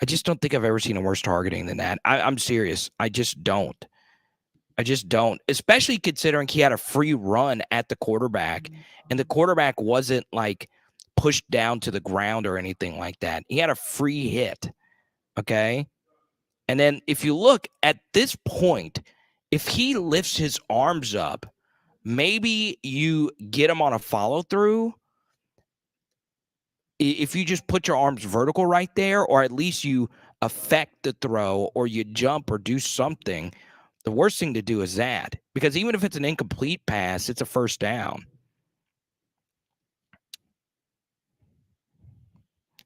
I just don't think I've ever seen a worse targeting than that. I'm serious. I just don't. Especially considering he had a free run at the quarterback, and the quarterback wasn't like pushed down to the ground or anything like that. He had a free hit. Okay. And then if you look at this point, if he lifts his arms up, maybe you get him on a follow through. If you just put your arms vertical right there, or at least you affect the throw, or you jump or do something, the worst thing to do is that. Because even if it's an incomplete pass, it's a first down.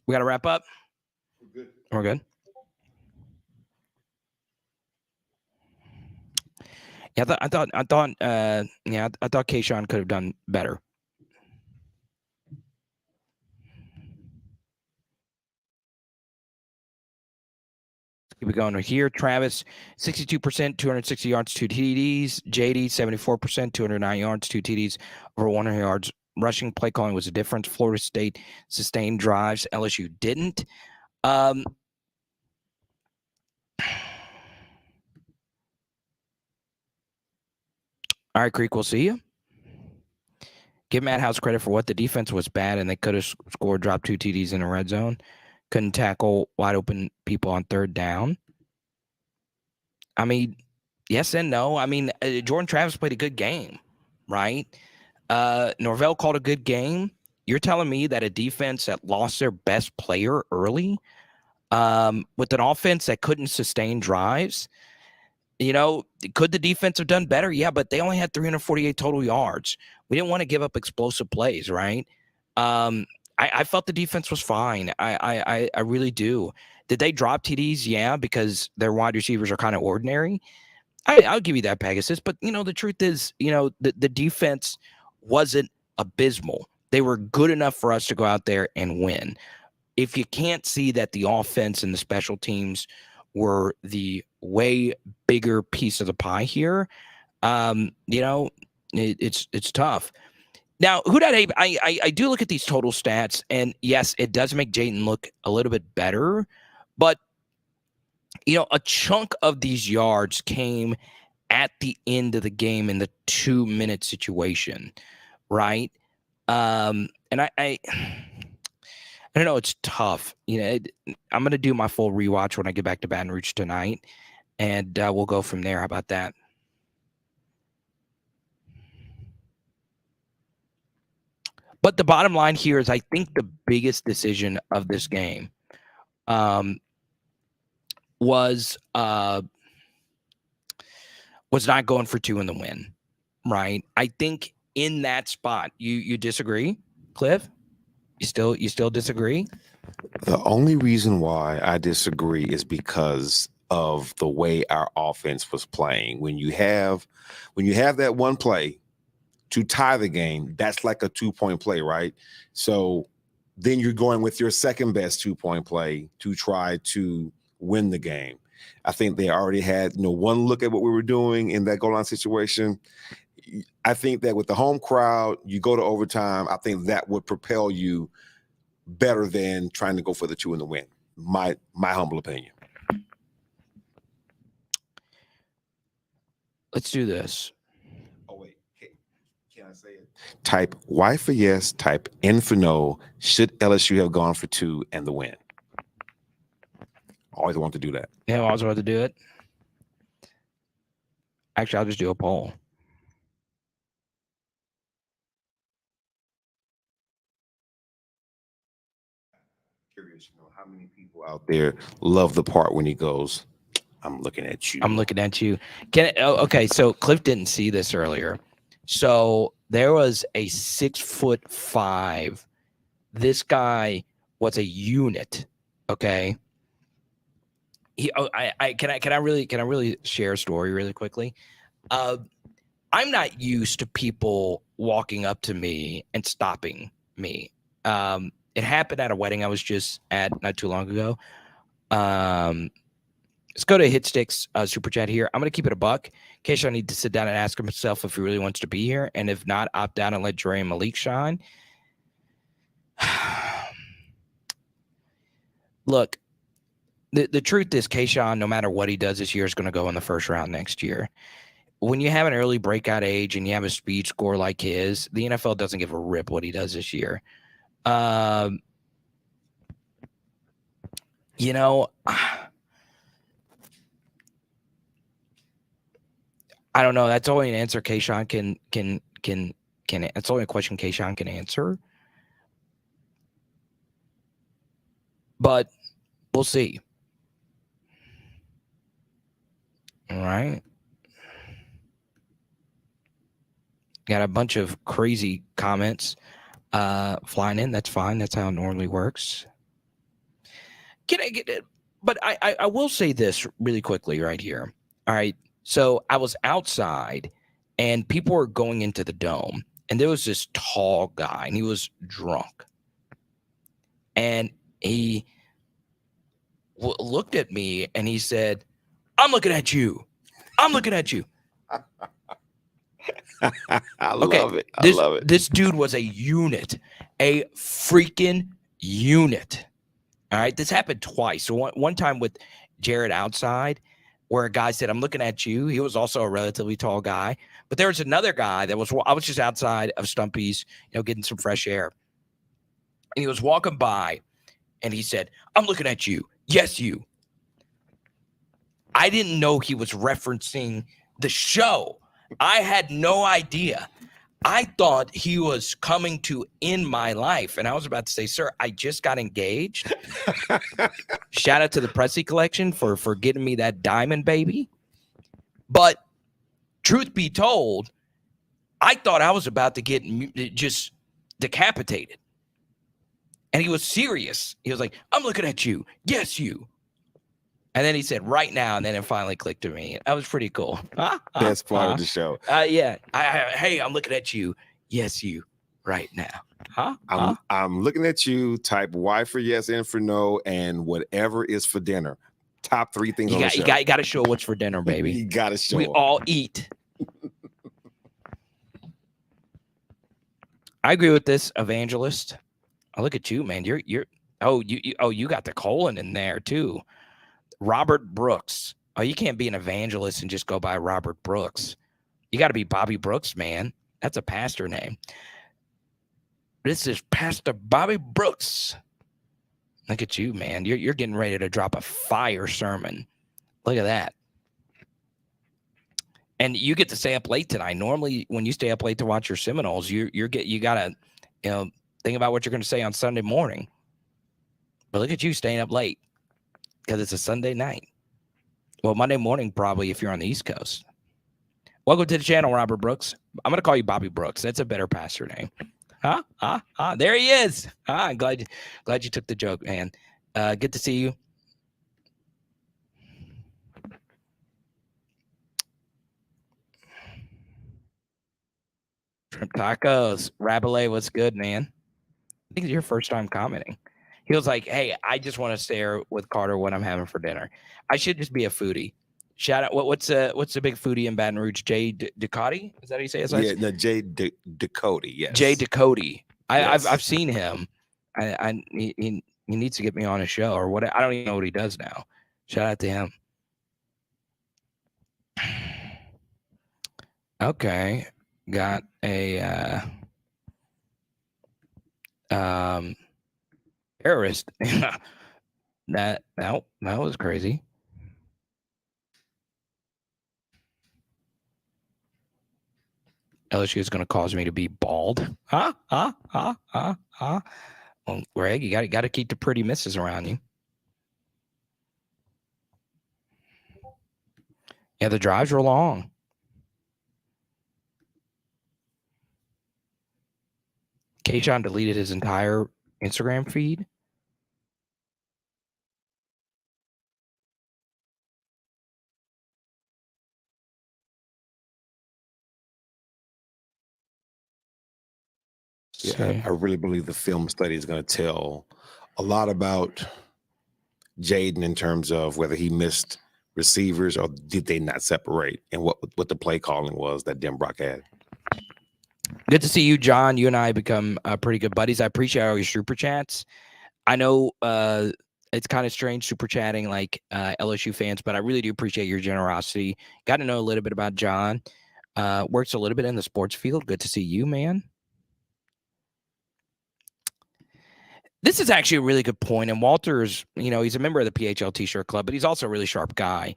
We got to wrap up? We're good. Yeah, I thought Kayshawn could have done better. Keep it going right here. Travis, 62%, 260 yards, 2 TDs. JD, 74%, 209 yards, 2 TDs, over 100 yards. Rushing play calling was a difference. Florida State sustained drives. LSU didn't. All right, Creek, we'll see you. Give Matt House credit for what the defense was bad, and they could have scored, dropped 2 TDs in the red zone. Couldn't tackle wide open people on third down. I mean, yes and no. I mean, Jordan Travis played a good game, right? Norvell called a good game. You're telling me that a defense that lost their best player early, with an offense that couldn't sustain drives, could the defense have done better? Yeah, but they only had 348 total yards. We didn't want to give up explosive plays, right? I felt the defense was fine. I really do. Did they drop TDs? Yeah, because their wide receivers are kind of ordinary. I'll give you that, Pegasus. But, the truth is, the defense wasn't abysmal. They were good enough for us to go out there and win. If you can't see that the offense and the special teams were the way bigger piece of the pie here, it's tough. Now, I do look at these total stats, and yes, it does make Jayden look a little bit better, but a chunk of these yards came at the end of the game in the 2-minute situation, right? And I don't know, it's tough. I'm going to do my full rewatch when I get back to Baton Rouge tonight, and we'll go from there. How about that? But the bottom line here is I think the biggest decision of this game was not going for 2 in the win, right? I think in that spot, you disagree, Cliff? You still disagree? The only reason why I disagree is because of the way our offense was playing. When you have that one play to tie the game, that's like a 2-point play, right? So then you're going with your second best 2-point play to try to win the game. I think they already had, one look at what we were doing in that goal line situation. I think that with the home crowd, you go to overtime. I think that would propel you better than trying to go for the 2 in the win. My humble opinion. Let's do this. Oh, wait. Can I say it? Type Y for yes, type N for no. Should LSU have gone for 2 and the win? Always want to do that. Yeah, I always want to do it. Actually, I'll just do a poll. Curious, how many people out there love the part when he goes, I'm looking at you. I'm looking at you. Okay, so Cliff didn't see this earlier. So there was a 6'5". This guy was a unit. Okay. Can I really share a story really quickly? I'm not used to people walking up to me and stopping me. It happened at a wedding I was just at not too long ago. Let's go to Hitsticks super chat here. I'm going to keep it a buck in case I need to sit down and ask himself if he really wants to be here. And if not, opt out and let Dre and Malik shine. Look, the truth is Kayshawn, no matter what he does this year, is going to go in the first round next year. When you have an early breakout age and you have a speed score like his, the NFL doesn't give a rip what he does this year. You know, I don't know. That's only an answer Kayshawn can. That's only a question Kayshawn can answer. But we'll see. All right. Got a bunch of crazy comments flying in. That's fine. That's how it normally works. Can I get it? But I will say this really quickly right here. All right. So I was outside and people were going into the dome and there was this tall guy and he was drunk. And he looked at me and he said, I'm looking at you. I'm looking at you. I love it. I love it. This dude was a unit, a freaking unit. All right. This happened twice. So one time with Jared outside where a guy said, I'm looking at you. He was also a relatively tall guy. But there was another guy I was just outside of Stumpy's, getting some fresh air. And he was walking by and he said, I'm looking at you. Yes, you. I didn't know he was referencing the show. I had no idea. I thought he was coming to end my life. And I was about to say, sir, I just got engaged. Shout out to the Presley collection for getting me that diamond, baby. But truth be told, I thought I was about to get just decapitated. And he was serious. He was like, I'm looking at you. Yes, you. And then he said, right now. And then it finally clicked to me. That was pretty cool. Best part of the show. Yeah. Hey, I'm looking at you. Yes, you. Right now. I'm looking at you. Type Y for yes, N for no, and whatever is for dinner. Top 3 things on the show. You got to show what's for dinner, baby. You got to show. We all eat. I agree with this, Evangelist. Oh, look at you, man. You got the colon in there too. Robert Brooks. Oh, you can't be an evangelist and just go by Robert Brooks. You got to be Bobby Brooks, man. That's a pastor name. This is Pastor Bobby Brooks. Look at you, man. You're getting ready to drop a fire sermon. Look at that. And you get to stay up late tonight. Normally, when you stay up late to watch your Seminoles, you gotta think about what you're going to say on Sunday morning. But look at you staying up late because it's a Sunday night. Well, Monday morning, probably, if you're on the East Coast. Welcome to the channel, Robert Brooks. I'm going to call you Bobby Brooks. That's a better pastor name. There he is. I'm glad you took the joke, man. Good to see you. Shrimp tacos. Rabelais, what's good, man? I think it's your first time commenting. He was like, hey, I just want to stare with Carter what I'm having for dinner. I should just be a foodie. Shout out. What's the big foodie in Baton Rouge? Jay Ducati? Is that how you say his name? Yeah, no, Jay Ducote, yes. Jay Ducote. Yes. I've seen him. He needs to get me on a show or what. I don't even know what he does now. Shout out to him. Okay, got a terrorist. that was crazy. LSU is going to cause me to be bald. Well, Greg, you got to keep the pretty misses around you. Yeah, the drives were long. Keyshawn deleted his entire Instagram feed. Yeah, I really believe the film study is going to tell a lot about Jaden in terms of whether he missed receivers or did they not separate, and what the play calling was that Denbrock had. Good to see you, John. You and I become pretty good buddies. I appreciate all your super chats. I know it's kind of strange super chatting like LSU fans, but I really do appreciate your generosity. Got to know a little bit about John. Works a little bit in the sports field. Good to see you, man. This is actually a really good point. And Walter's, he's a member of the PHL T-shirt club, but he's also a really sharp guy.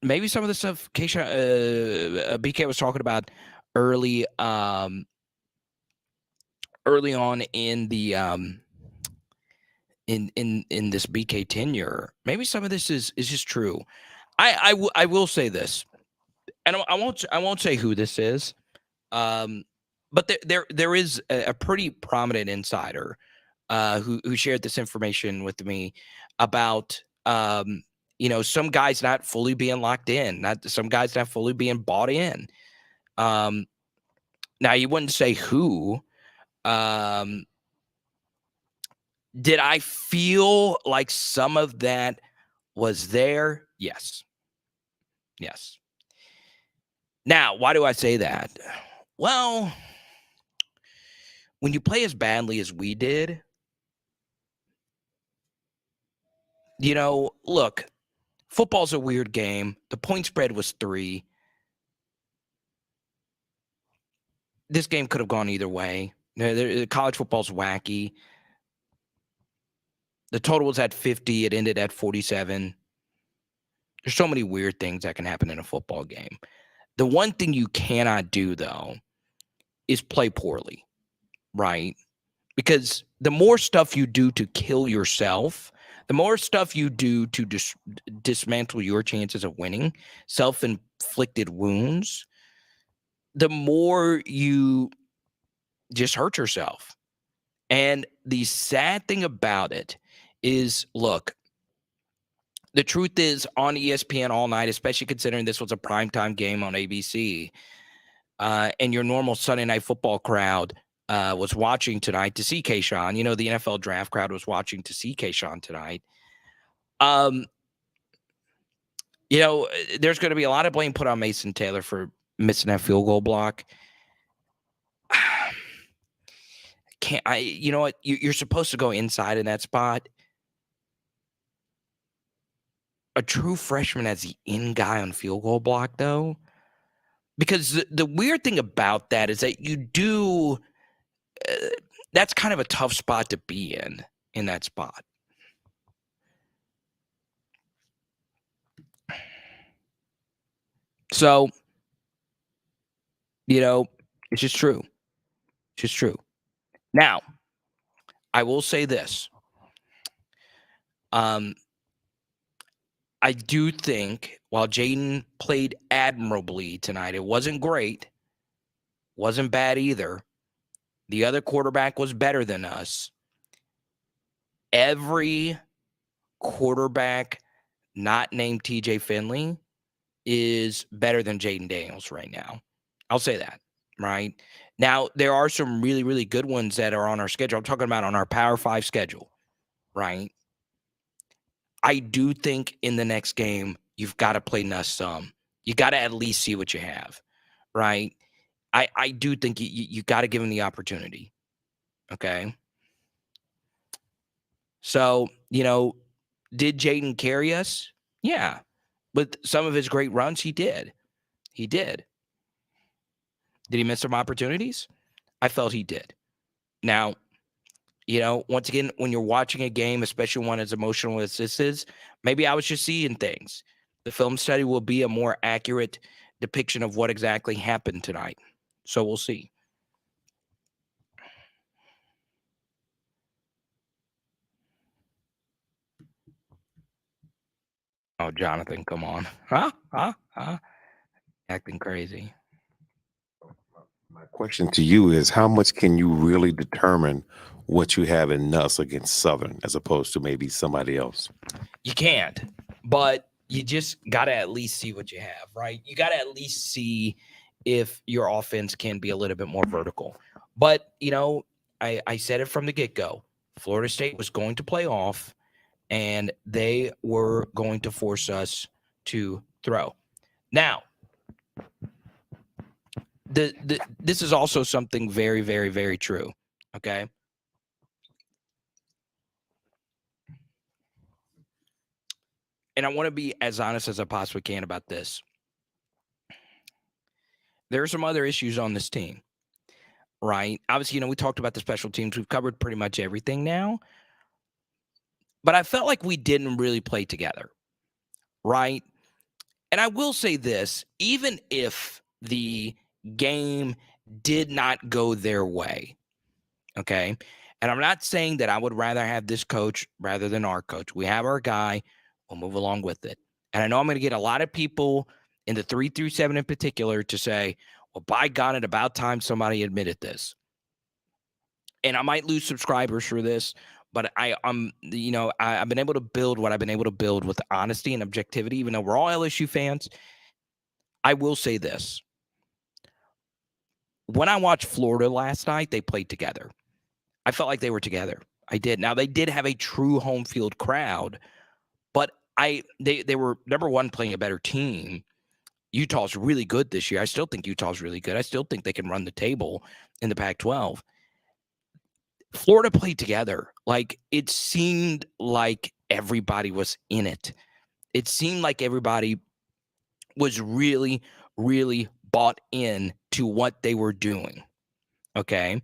Maybe some of the stuff BK was talking about early on in the in this BK tenure, maybe some of this is just true. I will say this, and I won't say who this is, but there is a pretty prominent insider who shared this information with me about some guys not fully being locked in, some guys not fully being bought in. Now you wouldn't say who. Did I feel like some of that was there? Yes. Now, why do I say that? Well, when you play as badly as we did, look, football's a weird game. The point spread was 3. This game could have gone either way. College football's wacky. The total was at 50. It ended at 47. There's so many weird things that can happen in a football game. The one thing you cannot do, though, is play poorly, right? Because the more stuff you do to kill yourself, the more stuff you do to dismantle your chances of winning, self-inflicted wounds, the more you just hurt yourself. And the sad thing about it is, look, the truth is on ESPN all night, especially considering this was a primetime game on ABC, and your normal Sunday Night Football crowd was watching tonight to see Keyshawn. The NFL draft crowd was watching to see Keyshawn tonight. There's going to be a lot of blame put on Mason Taylor for missing that field goal block. You know what? You're supposed to go inside in that spot. A true freshman as the in guy on field goal block, though, because the weird thing about that is that you do. That's kind of a tough spot to be in that spot. So, it's just true. It's just true. Now, I will say this. I do think while Jaden played admirably tonight, it wasn't great, wasn't bad either. The other quarterback was better than us. Every quarterback not named TJ Finley is better than Jaden Daniels right now. I'll say that, right? Now, there are some really, really good ones that are on our schedule. I'm talking about on our Power 5 schedule, right? I do think in the next game, you've got to play Nuss some. You got to at least see what you have, right? I do think you got to give him the opportunity, okay? So, did Jaden carry us? Yeah. With some of his great runs, he did. He did. Did he miss some opportunities? I felt he did. Now, once again, when you're watching a game, especially one as emotional as this is, maybe I was just seeing things. The film study will be a more accurate depiction of what exactly happened tonight. So we'll see. Oh, Jonathan, come on. Huh? Acting crazy. My question to you is, how much can you really determine what you have in Nuss against Southern as opposed to maybe somebody else? You can't, but you just got to at least see what you have, right? You got to at least see if your offense can be a little bit more vertical. But, I said it from the get-go. Florida State was going to play off, and they were going to force us to throw. Now, this is also something very, very, very true, okay? And I want to be as honest as I possibly can about this. There are some other issues on this team, right? Obviously, we talked about the special teams. We've covered pretty much everything now. But I felt like we didn't really play together, right? And I will say this, even if the game did not go their way, okay? And I'm not saying that I would rather have this coach rather than our coach. We have our guy. We'll move along with it. And I know I'm going to get a lot of people in the 3-7 in particular to say, well, by God, it's about time somebody admitted this. And I might lose subscribers for this, but I've been able to build what I've been able to build with honesty and objectivity, even though we're all LSU fans. I will say this. When I watched Florida last night, they played together. I felt like they were together. I did. Now, they did have a true home field crowd, but they were, number one, playing a better team. Utah's really good this year. I still think Utah's really good. I still think they can run the table in the Pac-12. Florida played together. Like, it seemed like everybody was in it. It seemed like everybody was really, really bought in to what they were doing. Okay.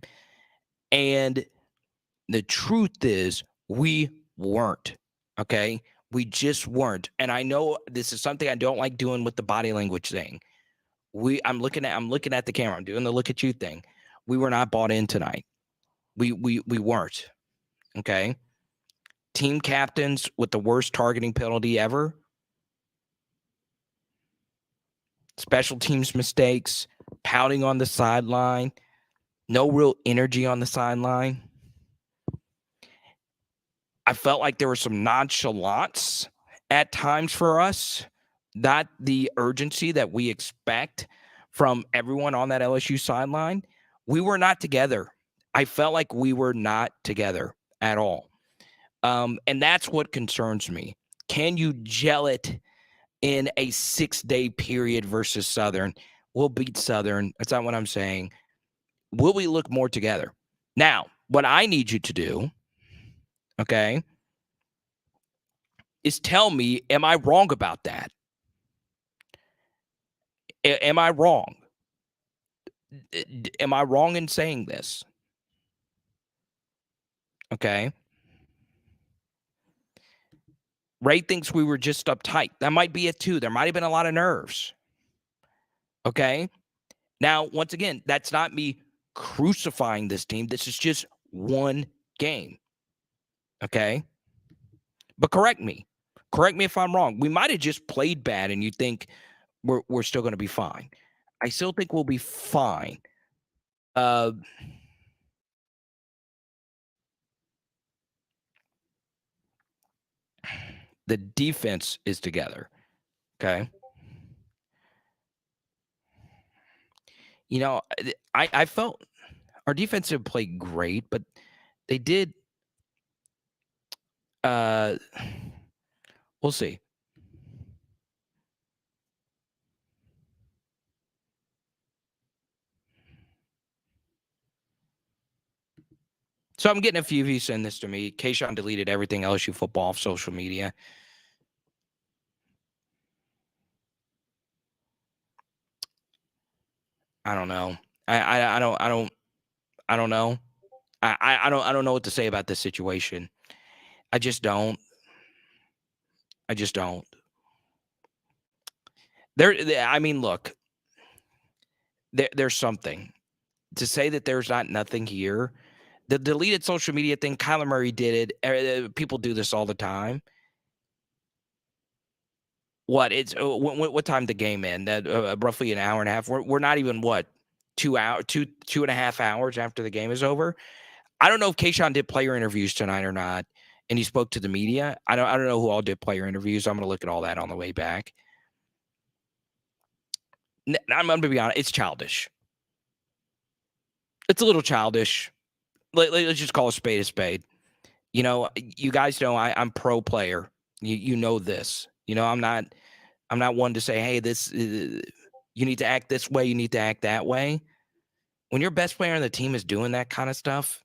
And the truth is, we weren't. Okay. We just weren't. And I know this is something I don't like doing with the body language thing. I'm looking at the camera. I'm doing the look at you thing. We were not bought in tonight. We weren't. Okay. Team captains with the worst targeting penalty ever. Special teams mistakes, pouting on the sideline, no real energy on the sideline. I felt like there was some nonchalance at times for us, not the urgency that we expect from everyone on that LSU sideline. We were not together. I felt like we were not together at all. And that's what concerns me. Can you gel it in a 6-day period versus Southern? We'll beat Southern. That's not what I'm saying. Will we look more together? Now, what I need you to do, okay, is tell me, am I wrong about that? Am I wrong? Am I wrong in saying this? Okay. Ray thinks we were just uptight. That might be it too. There might have been a lot of nerves. Okay. Now, once again, that's not me crucifying this team. This is just one game. Okay. But correct me. Correct me if I'm wrong. We might have just played bad and you think we're still going to be fine. I still think we'll be fine. The defense is together. Okay. You know, I felt our defense didn't play great, but they did. We'll see. So I'm getting a few of you send this to me. Kayshawn deleted everything LSU football off social media. I don't know. I don't know. I don't know what to say about this situation. I just don't. I just don't. I mean, look, there's something to say that there's nothing here. The deleted social media thing, Kyler Murray did it. People do this all the time. It's what time the game end? That roughly an hour and a half. We're not even 2.5 hours after the game is over. I don't know if Kayshawn did player interviews tonight or not, and he spoke to the media. I don't know who all did player interviews. I'm gonna look at all that on the way back. I'm gonna be honest. It's childish. It's a little childish. Let's just call a spade a spade. You know, you guys know I'm pro player. You know this. You know, I'm not one to say, hey, this you need to act this way, you need to act that way. When your best player on the team is doing that kind of stuff,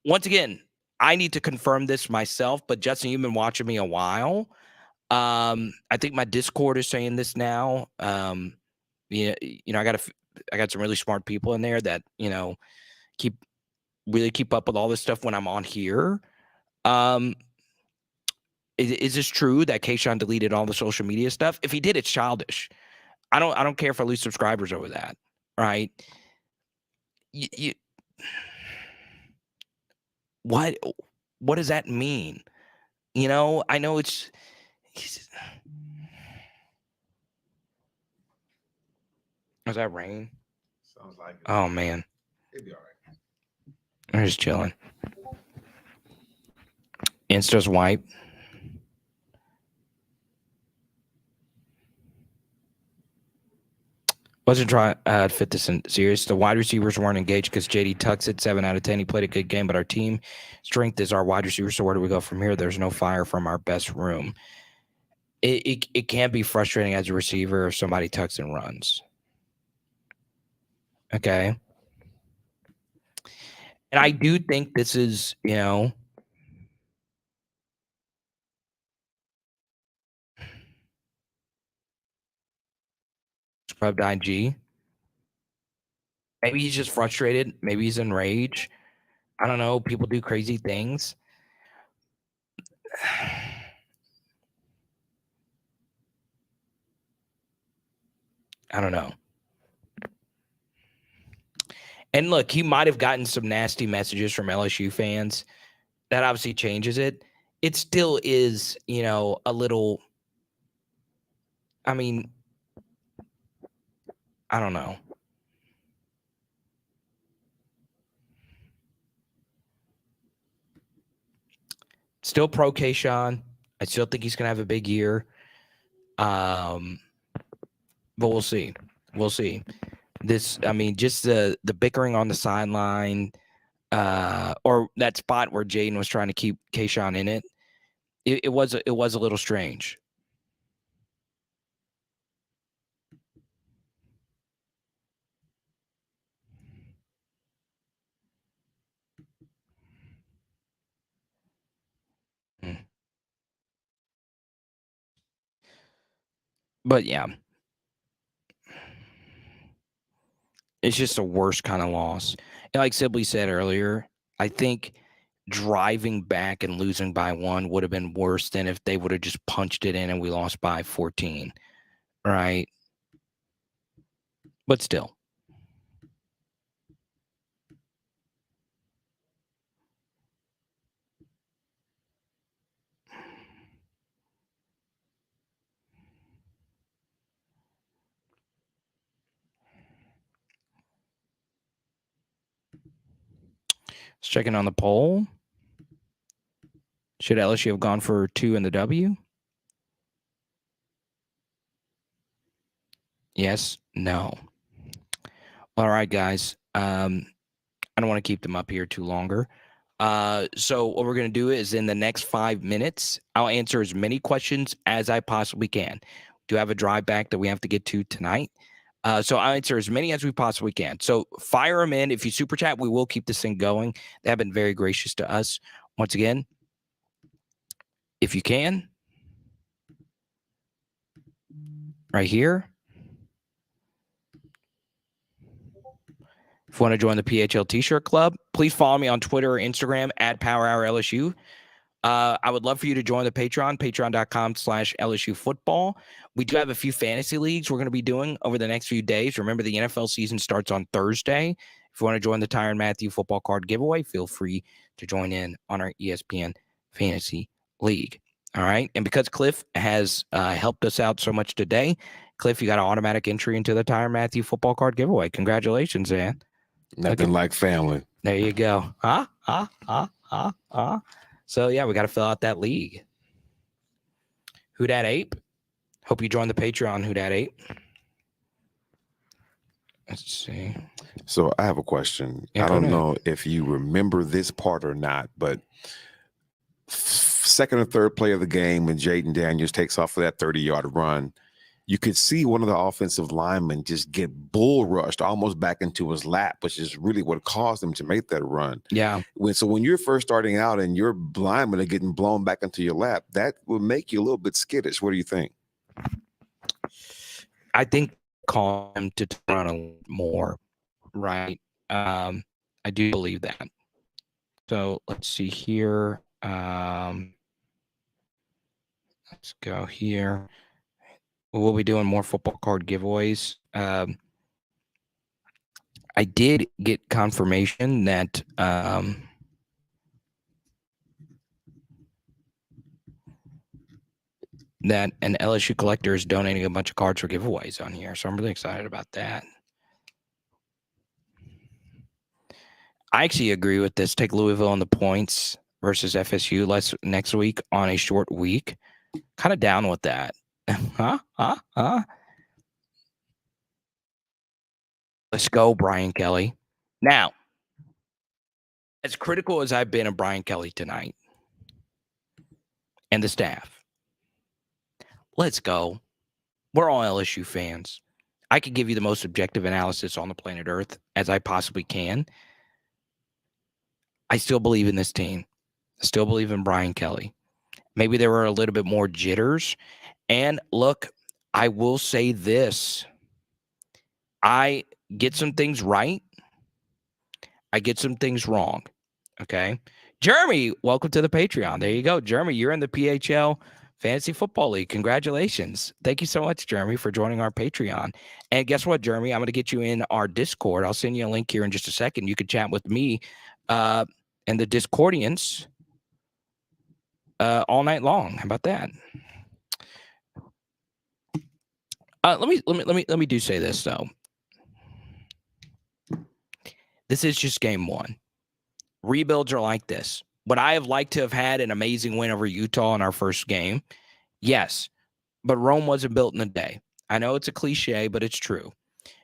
once again, I need to confirm this myself. But Justin, you've been watching me a while. I think my Discord is saying this now. You know, I got some really smart people in there that keep up with all this stuff when I'm on here. Is this true that Kayshawn deleted all the social media stuff? If he did, it's childish. I don't care if I lose subscribers over that. Right? What does that mean? You know, I know it's. Was that rain? Sounds like it. Oh man. It'd be all right. I'm just chilling. Insta's wipe. Wasn't trying to fit this in serious. The wide receivers weren't engaged because JD tucks it 7 out of 10. He played a good game, but our team strength is our wide receiver. So where do we go from here? There's no fire from our best room. It can be frustrating as a receiver if somebody tucks and runs. Okay. And I do think this is, scrubbed IG. Maybe he's just frustrated. Maybe he's enraged. I don't know. People do crazy things. I don't know. And look, he might have gotten some nasty messages from LSU fans. That obviously changes it. It still is, a little. I mean, I don't know. Still pro Kayshawn. I still think he's gonna have a big year. But we'll see. We'll see. Just the bickering on the sideline, or that spot where Jaden was trying to keep Kayshawn in it. It was a little strange. But yeah, it's just a worst kind of loss. And like Sibley said earlier, I think driving back and losing by 1 would have been worse than if they would have just punched it in and we lost by 14. Right? But still. Just checking on the poll. Should LSU have gone for 2 in the W? Yes, no. All right, guys. I don't want to keep them up here too longer. So what we're going to do is in the next 5 minutes, I'll answer as many questions as I possibly can. We do have a drive back that we have to get to tonight. So I'll answer as many as we possibly can. So fire them in. If you super chat, we will keep this thing going. They have been very gracious to us. Once again, if you can, right here. If you want to join the PHL T-shirt club, please follow me on Twitter or Instagram at PowerHourLSU. I would love for you to join the Patreon, patreon.com/LSU football. We do have a few fantasy leagues we're going to be doing over the next few days. Remember, the NFL season starts on Thursday. If you want to join the Tyrann Matthew football card giveaway, feel free to join in on our ESPN Fantasy League. All right. And because Cliff has helped us out so much today, Cliff, you got an automatic entry into the Tyrann Matthew football card giveaway. Congratulations, man. Nothing like family. There you go. So, yeah, we got to fill out that league. Who Dat Ape? Hope you join the Patreon, Who Dat Ape. Let's see. So I have a question. Yeah, I don't know if you remember this part or not, but second or third play of the game when Jaden Daniels takes off for that 30-yard run, you could see one of the offensive linemen just get bull rushed almost back into his lap, which is really what caused him to make that run. Yeah. So when you're first starting out and your linemen are getting blown back into your lap, that will make you a little bit skittish. What do you think? I think call him to run a little more, right? I do believe that. So let's see here. Let's go here. We'll be doing more football card giveaways. I did get confirmation that that an LSU collector is donating a bunch of cards for giveaways on here. So I'm really excited about that. I actually agree with this. Take Louisville on the points versus FSU next week on a short week. Kind of down with that. Let's go, Brian Kelly. Now, as critical as I've been of Brian Kelly tonight and the staff, let's go. We're all LSU fans. I could give you the most objective analysis on the planet Earth as I possibly can. I still believe in this team. I still believe in Brian Kelly. Maybe there were a little bit more jitters. And look, I will say this. I get some things right. I get some things wrong. Okay. Jeremy, welcome to the Patreon. There you go. Jeremy, you're in the PHL Fantasy Football League. Congratulations. Thank you so much, Jeremy, for joining our Patreon. And guess what, Jeremy? I'm going to get you in our Discord. I'll send you a link here in just a second. You can chat with me and the Discordians all night long. How about that? Let me do say this though. This is just game one. Rebuilds are like this. Would I have liked to have had an amazing win over Utah in our first game? Yes, but Rome wasn't built in a day. I know it's a cliche, but it's true.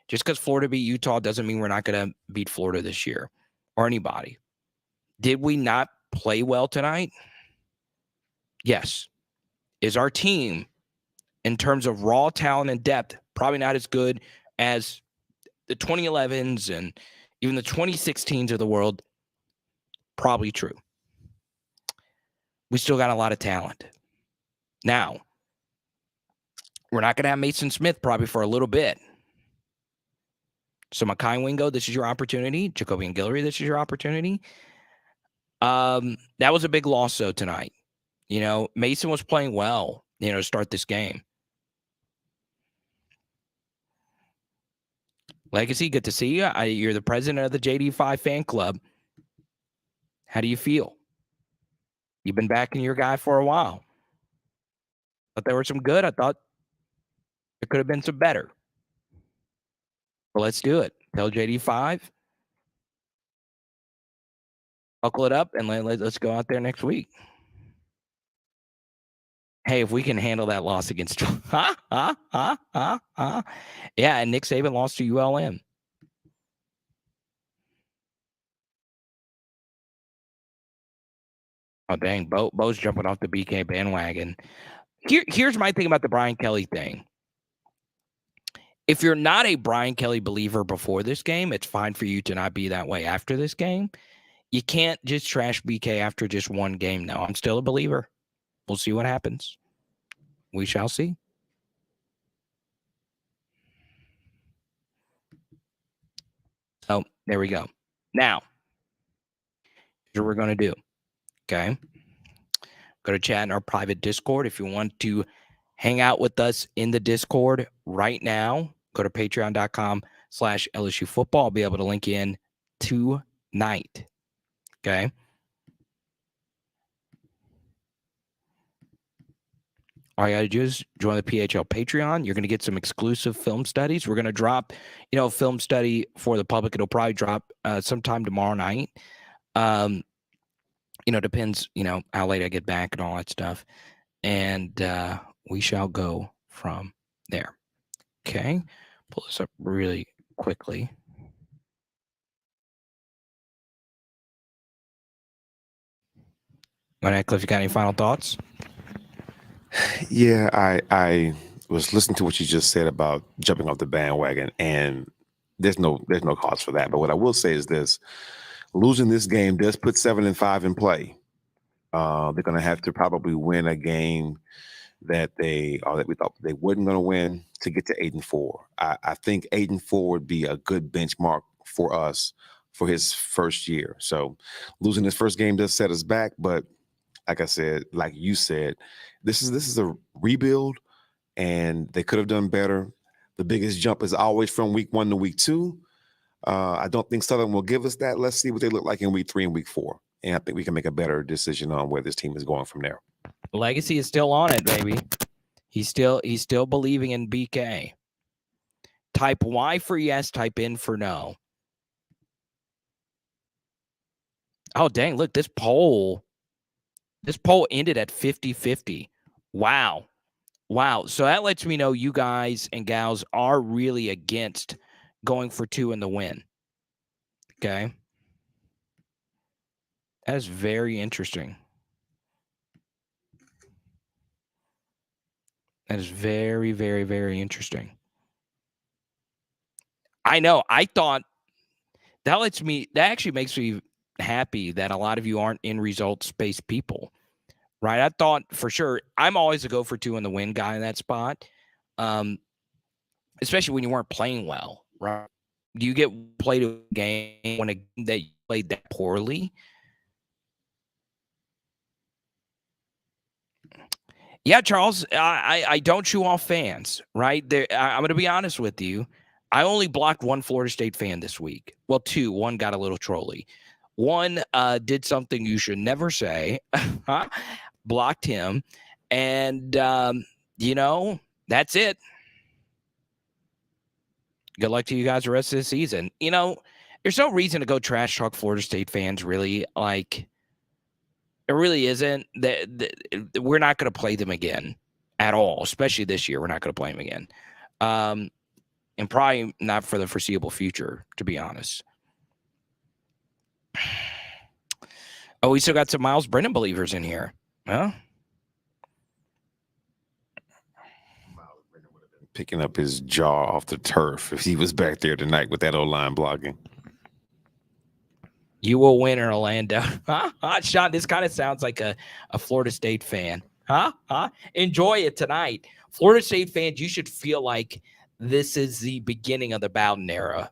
Just because Florida beat Utah doesn't mean we're not going to beat Florida this year or anybody. Did we not play well tonight? Yes. Is our team, in terms of raw talent and depth, probably not as good as the 2011s and even the 2016s of the world? Probably true. We still got a lot of talent. Now, we're not going to have Mason Smith probably for a little bit. So Makai Wingo, this is your opportunity. Jacobian Guillory, this is your opportunity. That was a big loss, though, tonight. You know, Mason was playing well, to start this game. Legacy, good to see you. You're the president of the JD5 fan club. How do you feel? You've been backing your guy for a while. But there were some good. I thought there could have been some better. Well, let's do it. Tell JD5. Buckle it up and let's go out there next week. Hey, if we can handle that loss against yeah, and Nick Saban lost to ULM. Oh, dang. Bo's jumping off the BK bandwagon. Here's my thing about the Brian Kelly thing. If you're not a Brian Kelly believer before this game, it's fine for you to not be that way after this game. You can't just trash BK after just one game now. I'm still a believer. We'll see what happens. We shall see. So there we go. Now, here's what we're going to do. Okay. Go to chat in our private Discord. If you want to hang out with us in the Discord right now, go to patreon.com/LSU football. I'll be able to link you in tonight. Okay. All you got to do is join the PHL Patreon. You're going to get some exclusive film studies. We're going to drop, a film study for the public. It'll probably drop sometime tomorrow night. Depends, how late I get back and all that stuff. And we shall go from there. Okay. Pull this up really quickly. All right, Cliff, you got any final thoughts? Yeah, I was listening to what you just said about jumping off the bandwagon, and there's no cause for that. But what I will say is this: losing this game does put 7-5 in play. They're going to have to probably win a game that we thought they wasn't going to win to get to 8-4. I think 8-4 would be a good benchmark for us for his first year. So losing his first game does set us back, but like I said, like you said, this is a rebuild, and they could have done better. The biggest jump is always from week 1 to week 2. I don't think Southern will give us that. Let's see what they look like in week 3 and week 4. And I think we can make a better decision on where this team is going from there. Legacy is still on it, baby. He's still believing in BK. Type Y for yes, type in for no. Oh, dang, look, this poll ended at 50-50. Wow. So that lets me know you guys and gals are really against going for 2 in the win. Okay. That is very interesting. That is very, very, very interesting. I know. I thought that actually makes me happy that a lot of you aren't in results-based people, right? I thought for sure I'm always a go for 2 in the win guy in that spot, especially when you weren't playing well, right? Do you get played a game when a game that you played that poorly? Yeah, Charles, I don't chew off fans, right? I'm going to be honest with you. I only blocked one Florida State fan this week. Well, 2. One got a little trolly. One did something you should never say. Blocked him. And, that's it. Good luck to you guys the rest of the season. There's no reason to go trash talk Florida State fans, really. Like, it really isn't. We're not going to play them again at all, especially this year. We're not going to play them again. And probably not for the foreseeable future, to be honest. Oh, we still got some Miles Brennan believers in here. Huh? Miles Brennan would have been picking up his jaw off the turf if he was back there tonight with that O-line blocking. You will win in Orlando. Sean, this kind of sounds like a Florida State fan. Enjoy it tonight. Florida State fans, you should feel like this is the beginning of the Bowden era.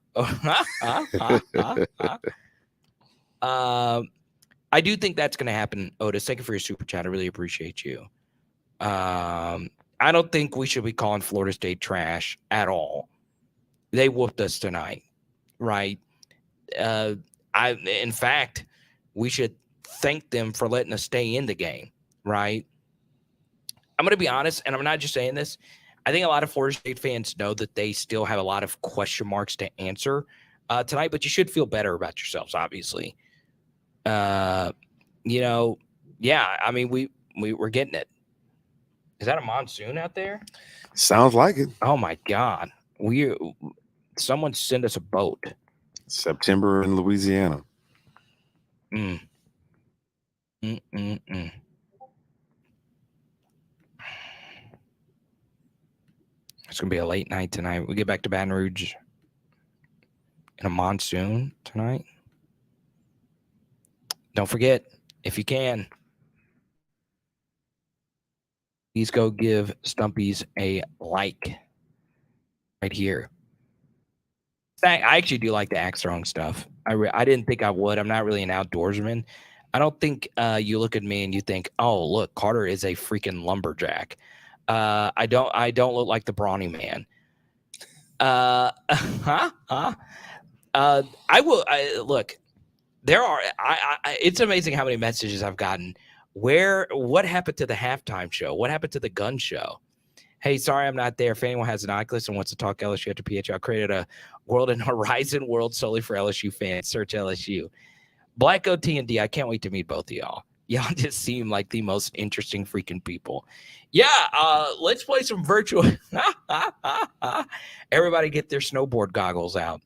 I do think that's going to happen, Otis. Thank you for your super chat. I really appreciate you. I don't think we should be calling Florida State trash at all. They whooped us tonight, right? In fact, we should thank them for letting us stay in the game, right? I'm going to be honest, and I'm not just saying this. I think a lot of Florida State fans know that they still have a lot of question marks to answer tonight, but you should feel better about yourselves, obviously. Yeah, I mean, we're getting it. Is that a monsoon out there? Sounds like it. Oh my God. Someone send us a boat. September in Louisiana. It's going to be a late night tonight. We get back to Baton Rouge in a monsoon tonight. Don't forget, if you can, please go give Stumpy's a like right here. I actually do like the axe throwing stuff. I didn't think I would. I'm not really an outdoorsman. I don't think you look at me and you think, oh, look, Carter is a freaking lumberjack. I don't look like the brawny man. I will. Look, there are. It's amazing how many messages I've gotten. What happened to the halftime show? What happened to the gun show? Hey, sorry I'm not there. If anyone has an Oculus and wants to talk LSU after PHL, created a World and Horizon world solely for LSU fans. Search LSU. Black OT and D, I can't wait to meet both of y'all. Y'all just seem like the most interesting freaking people. Yeah, let's play some virtual. Everybody get their snowboard goggles out.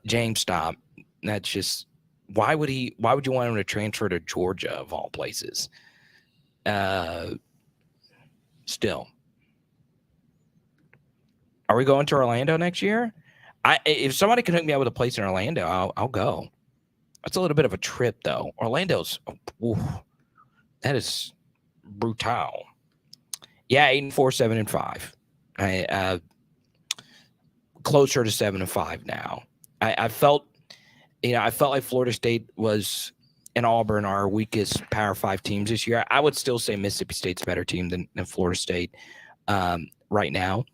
James, stop. That's just, why would you want him to transfer to Georgia of all places? Still, are we going to Orlando next year? If somebody can hook me up with a place in Orlando, I'll go. That's a little bit of a trip, though. Orlando's, that is brutal. Yeah, 8-4, 7-5. Closer to 7-5 now. I felt like Florida State was, and Auburn, our weakest Power 5 teams this year. I would still say Mississippi State's a better team than Florida State right now.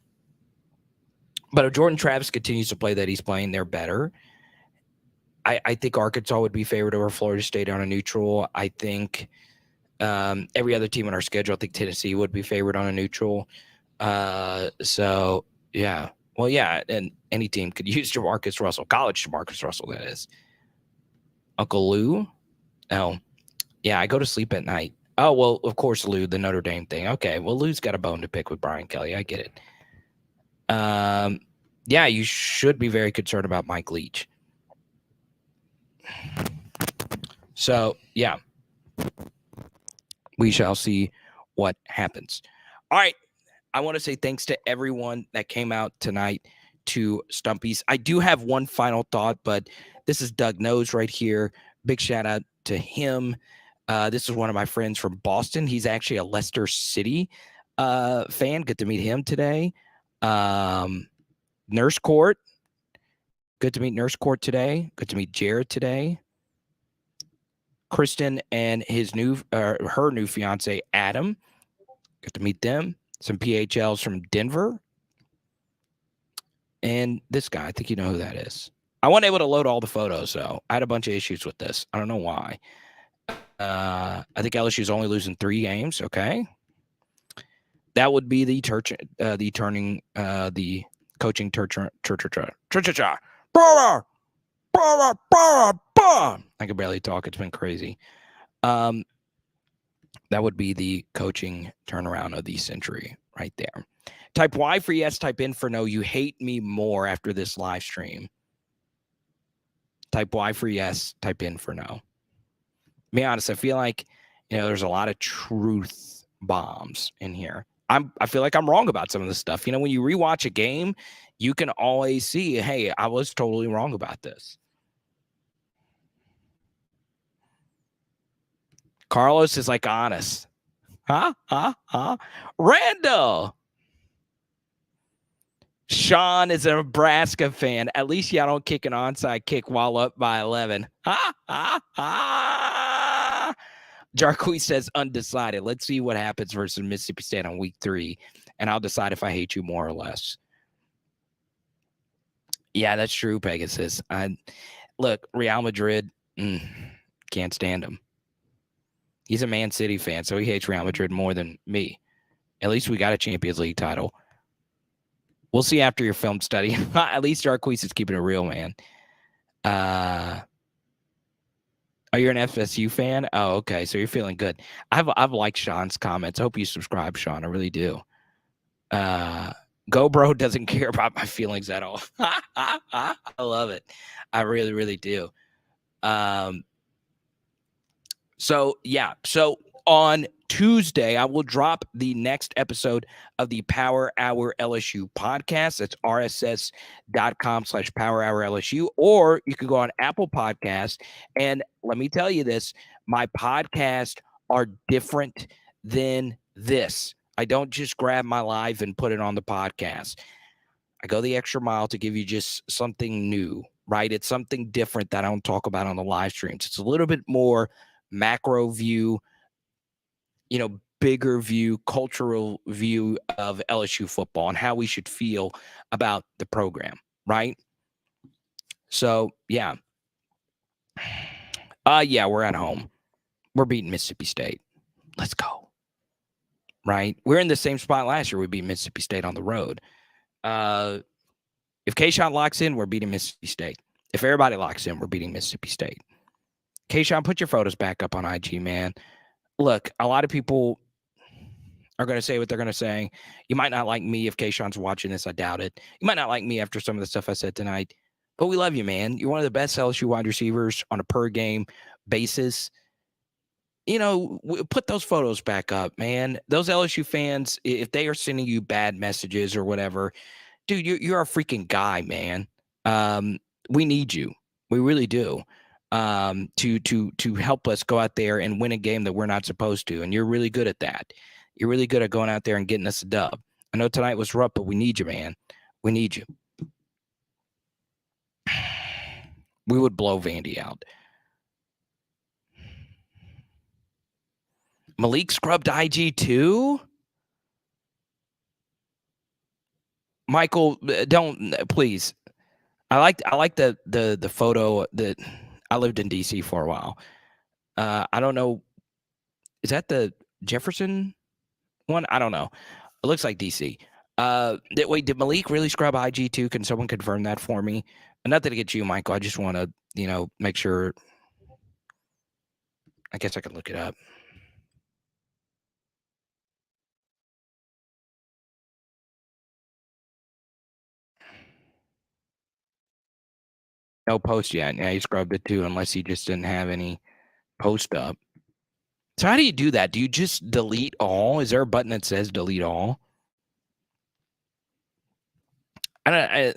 But if Jordan Travis continues to play that he's playing, they're better. I think Arkansas would be favored over Florida State on a neutral. I think every other team on our schedule, I think Tennessee would be favored on a neutral. So, yeah. Well, yeah, and any team could use Jamarcus Russell. College Jamarcus Russell, that is. Uncle Lou? Oh, yeah, I go to sleep at night. Oh, well, of course, Lou, the Notre Dame thing. Okay, well, Lou's got a bone to pick with Brian Kelly. I get it. Yeah, you should be very concerned about Mike Leach. So, yeah, we shall see what happens. All right, I want to say thanks to everyone that came out tonight to Stumpy's. I do have one final thought, but this is Doug Knows right here. Big shout out to him. This is one of my friends from Boston. He's actually a Leicester City fan. Good to meet him today. Nurse Court. Good to meet Nurse Court today. Good to meet Jared today. Kristen and her new fiance, Adam. Good to meet them. Some PHLs from Denver. And this guy, I think you know who that is. I wasn't able to load all the photos, though. I had a bunch of issues with this. I don't know why. I think LSU is only losing 3 games. Okay. That would be the coaching I can barely talk. It's been crazy. That would be the coaching turnaround of the century right there. Type Y for yes, type in for no. You hate me more after this live stream. Type Y for yes, type in for no. Be honest, I feel like there's a lot of truth bombs in here. I feel like I'm wrong about some of this stuff. When you rewatch a game, you can always see, hey, I was totally wrong about this. Carlos is like honest. Randall. Sean is a Nebraska fan. At least y'all don't kick an onside kick while up by 11. Jarquez says undecided. Let's see what happens versus Mississippi State on week 3, and I'll decide if I hate you more or less. Yeah, that's true, Pegasus. Look, Real Madrid, can't stand him. He's a Man City fan, so he hates Real Madrid more than me. At least we got a Champions League title. We'll see after your film study. At least Jarquez is keeping it real, man. Are you an FSU fan? Oh, okay. So you're feeling good. I've liked Sean's comments. I hope you subscribe, Sean. I really do. GoBro doesn't care about my feelings at all. I love it. I really, really do. So, yeah. So on Tuesday, I will drop the next episode of the Power Hour LSU podcast. That's rss.com/Power Hour LSU. Or you can go on Apple Podcasts. And let me tell you this, my podcasts are different than this. I don't just grab my live and put it on the podcast. I go the extra mile to give you just something new, right? It's something different that I don't talk about on the live streams. It's a little bit more macro view, bigger view, cultural view of LSU football and how we should feel about the program, right? So, yeah. We're at home. We're beating Mississippi State. Let's go. Right? We're in the same spot last year. We beat Mississippi State on the road. If Kayshawn locks in, we're beating Mississippi State. If everybody locks in, we're beating Mississippi State. Kayshawn, put your photos back up on IG, man. Look, a lot of people are going to say what they're going to say. You might not like me if Kayshawn's watching this. I doubt it. You might not like me after some of the stuff I said tonight. But we love you, man. You're one of the best LSU wide receivers on a per-game basis. Put those photos back up, man. Those LSU fans, if they are sending you bad messages or whatever, dude, you're a freaking guy, man. We need you. We really do. To help us go out there and win a game that we're not supposed to. And you're really good at that. You're really good at going out there and getting us a dub. I know tonight was rough, but we need you, man. We need you. We would blow Vandy out. Malik scrubbed IG too? Michael, don't, please. I like the photo that I lived in DC for a while. I don't know. Is that the Jefferson one? I don't know. It looks like DC. Wait, did Malik really scrub IG too? Can someone confirm that for me? Nothing against you, Michael. I just want to, make sure. I guess I could look it up. No post yet. Yeah, he scrubbed it too, unless he just didn't have any post up. So how do you do that? Do you just delete all? Is there a button that says delete all? I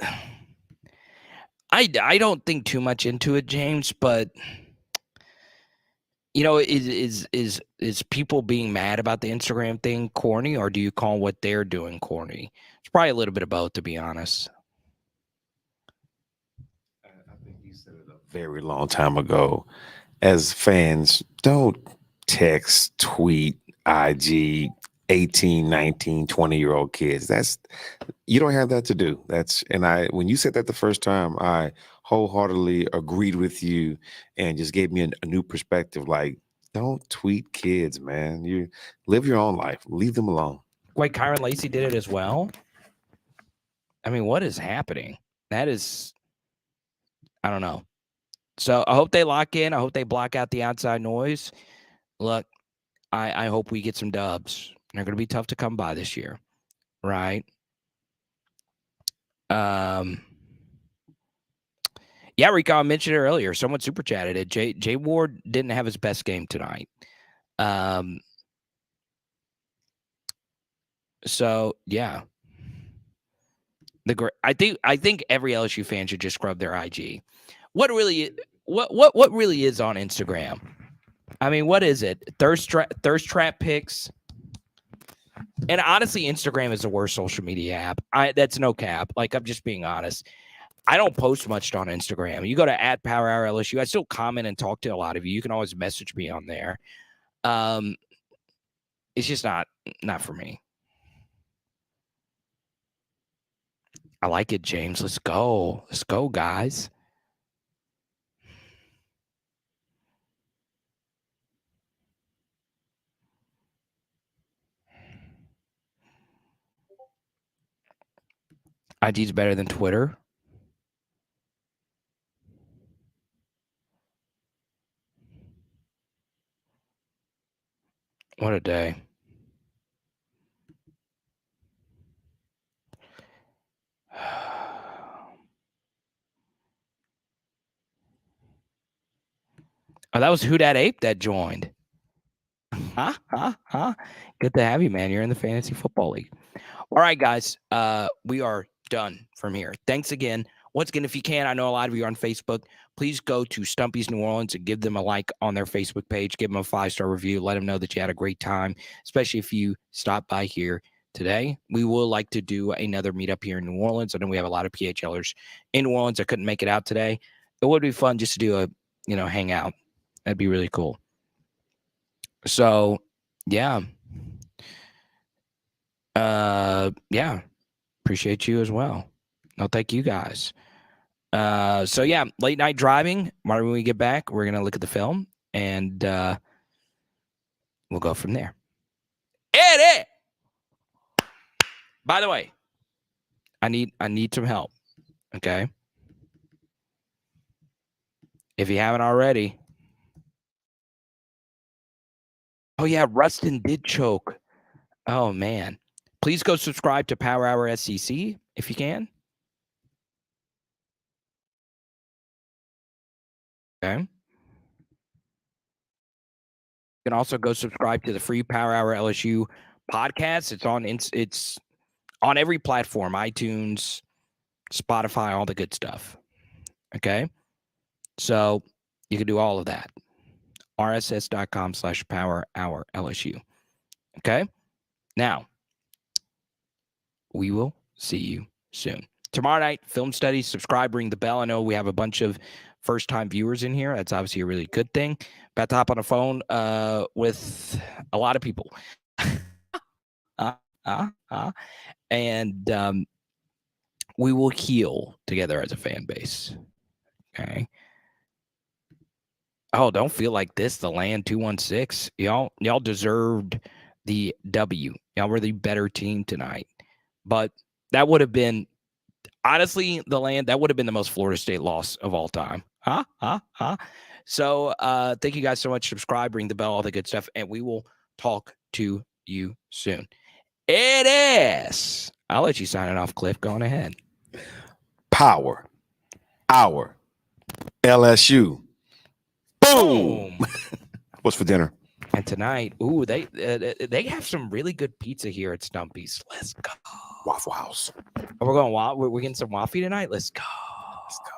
don't think too much into it, James, but is people being mad about the Instagram thing corny, or do you call what they're doing corny? It's probably a little bit of both, to be honest. I think you said it a very long time ago. As fans, don't text, tweet, IG 18, 19, 20-year-old kids. You don't have that to do. When you said that the first time, I wholeheartedly agreed with you and just gave me a new perspective. Like, don't tweet kids, man. You live your own life. Leave them alone. Wait, Kyron Lacey did it as well? I mean, what is happening? That is, I don't know. So I hope they lock in. I hope they block out the outside noise. Look, I hope we get some dubs. They're going to be tough to come by this year, right? Yeah, Rico, I mentioned it earlier. Someone super chatted it. Jay Ward didn't have his best game tonight. So yeah, I think every LSU fan should just scrub their IG. What really is on Instagram? I mean, what is it? Thirst trap pics. And honestly, Instagram is the worst social media app. That's no cap. Like, I'm just being honest. I don't post much on Instagram. You go to @PowerHourLSU. I still comment and talk to a lot of you. You can always message me on there. It's just not for me. I like it, James. Let's go. Let's go, guys. IG's better than Twitter. What a day. Oh, that was Who Dat Ape that joined. Good to have you, man. You're in the Fantasy Football League. All right, guys. We are done from here. Thanks again. Once again, if you can, I know a lot of you are on Facebook. Please go to Stumpy's New Orleans and give them a like on their Facebook page. Give them a 5-star review. Let them know that you had a great time, especially if you stopped by here today. We will like to do another meetup here in New Orleans. I know we have a lot of PHLers in New Orleans that couldn't make it out today. It would be fun just to do a, hangout. That'd be really cool. So, yeah. Yeah. Appreciate you as well. No, thank you guys. So yeah, late night driving. When we get back, we're gonna look at the film and we'll go from there. Eddie! By the way, I need some help. Okay. If you haven't already. Oh yeah, Rustin did choke. Oh man. Please go subscribe to Power Hour SEC if you can. Okay. You can also go subscribe to the free Power Hour LSU podcast. It's on every platform, iTunes, Spotify, all the good stuff. Okay. So you can do all of that. rss.com/Power Hour LSU. Okay. Now, we will see you soon. Tomorrow night, film studies. Subscribe, ring the bell. I know we have a bunch of first-time viewers in here. That's obviously a really good thing. About to hop on the phone with a lot of people. And we will heal together as a fan base. Okay. Oh, don't feel like this. The Land 216. Y'all deserved the W. Y'all were the better team tonight. But that would have been, honestly, the Land, that would have been the most Florida State loss of all time. So thank you guys so much. Subscribe, ring the bell, all the good stuff, and we will talk to you soon. It is. I'll let you sign it off, Cliff. Go on ahead. Power Hour LSU. Boom. What's for dinner? And tonight, they have some really good pizza here at Stumpy's. Let's go. Waffle House. We're getting some waffle tonight. Let's go. Let's go.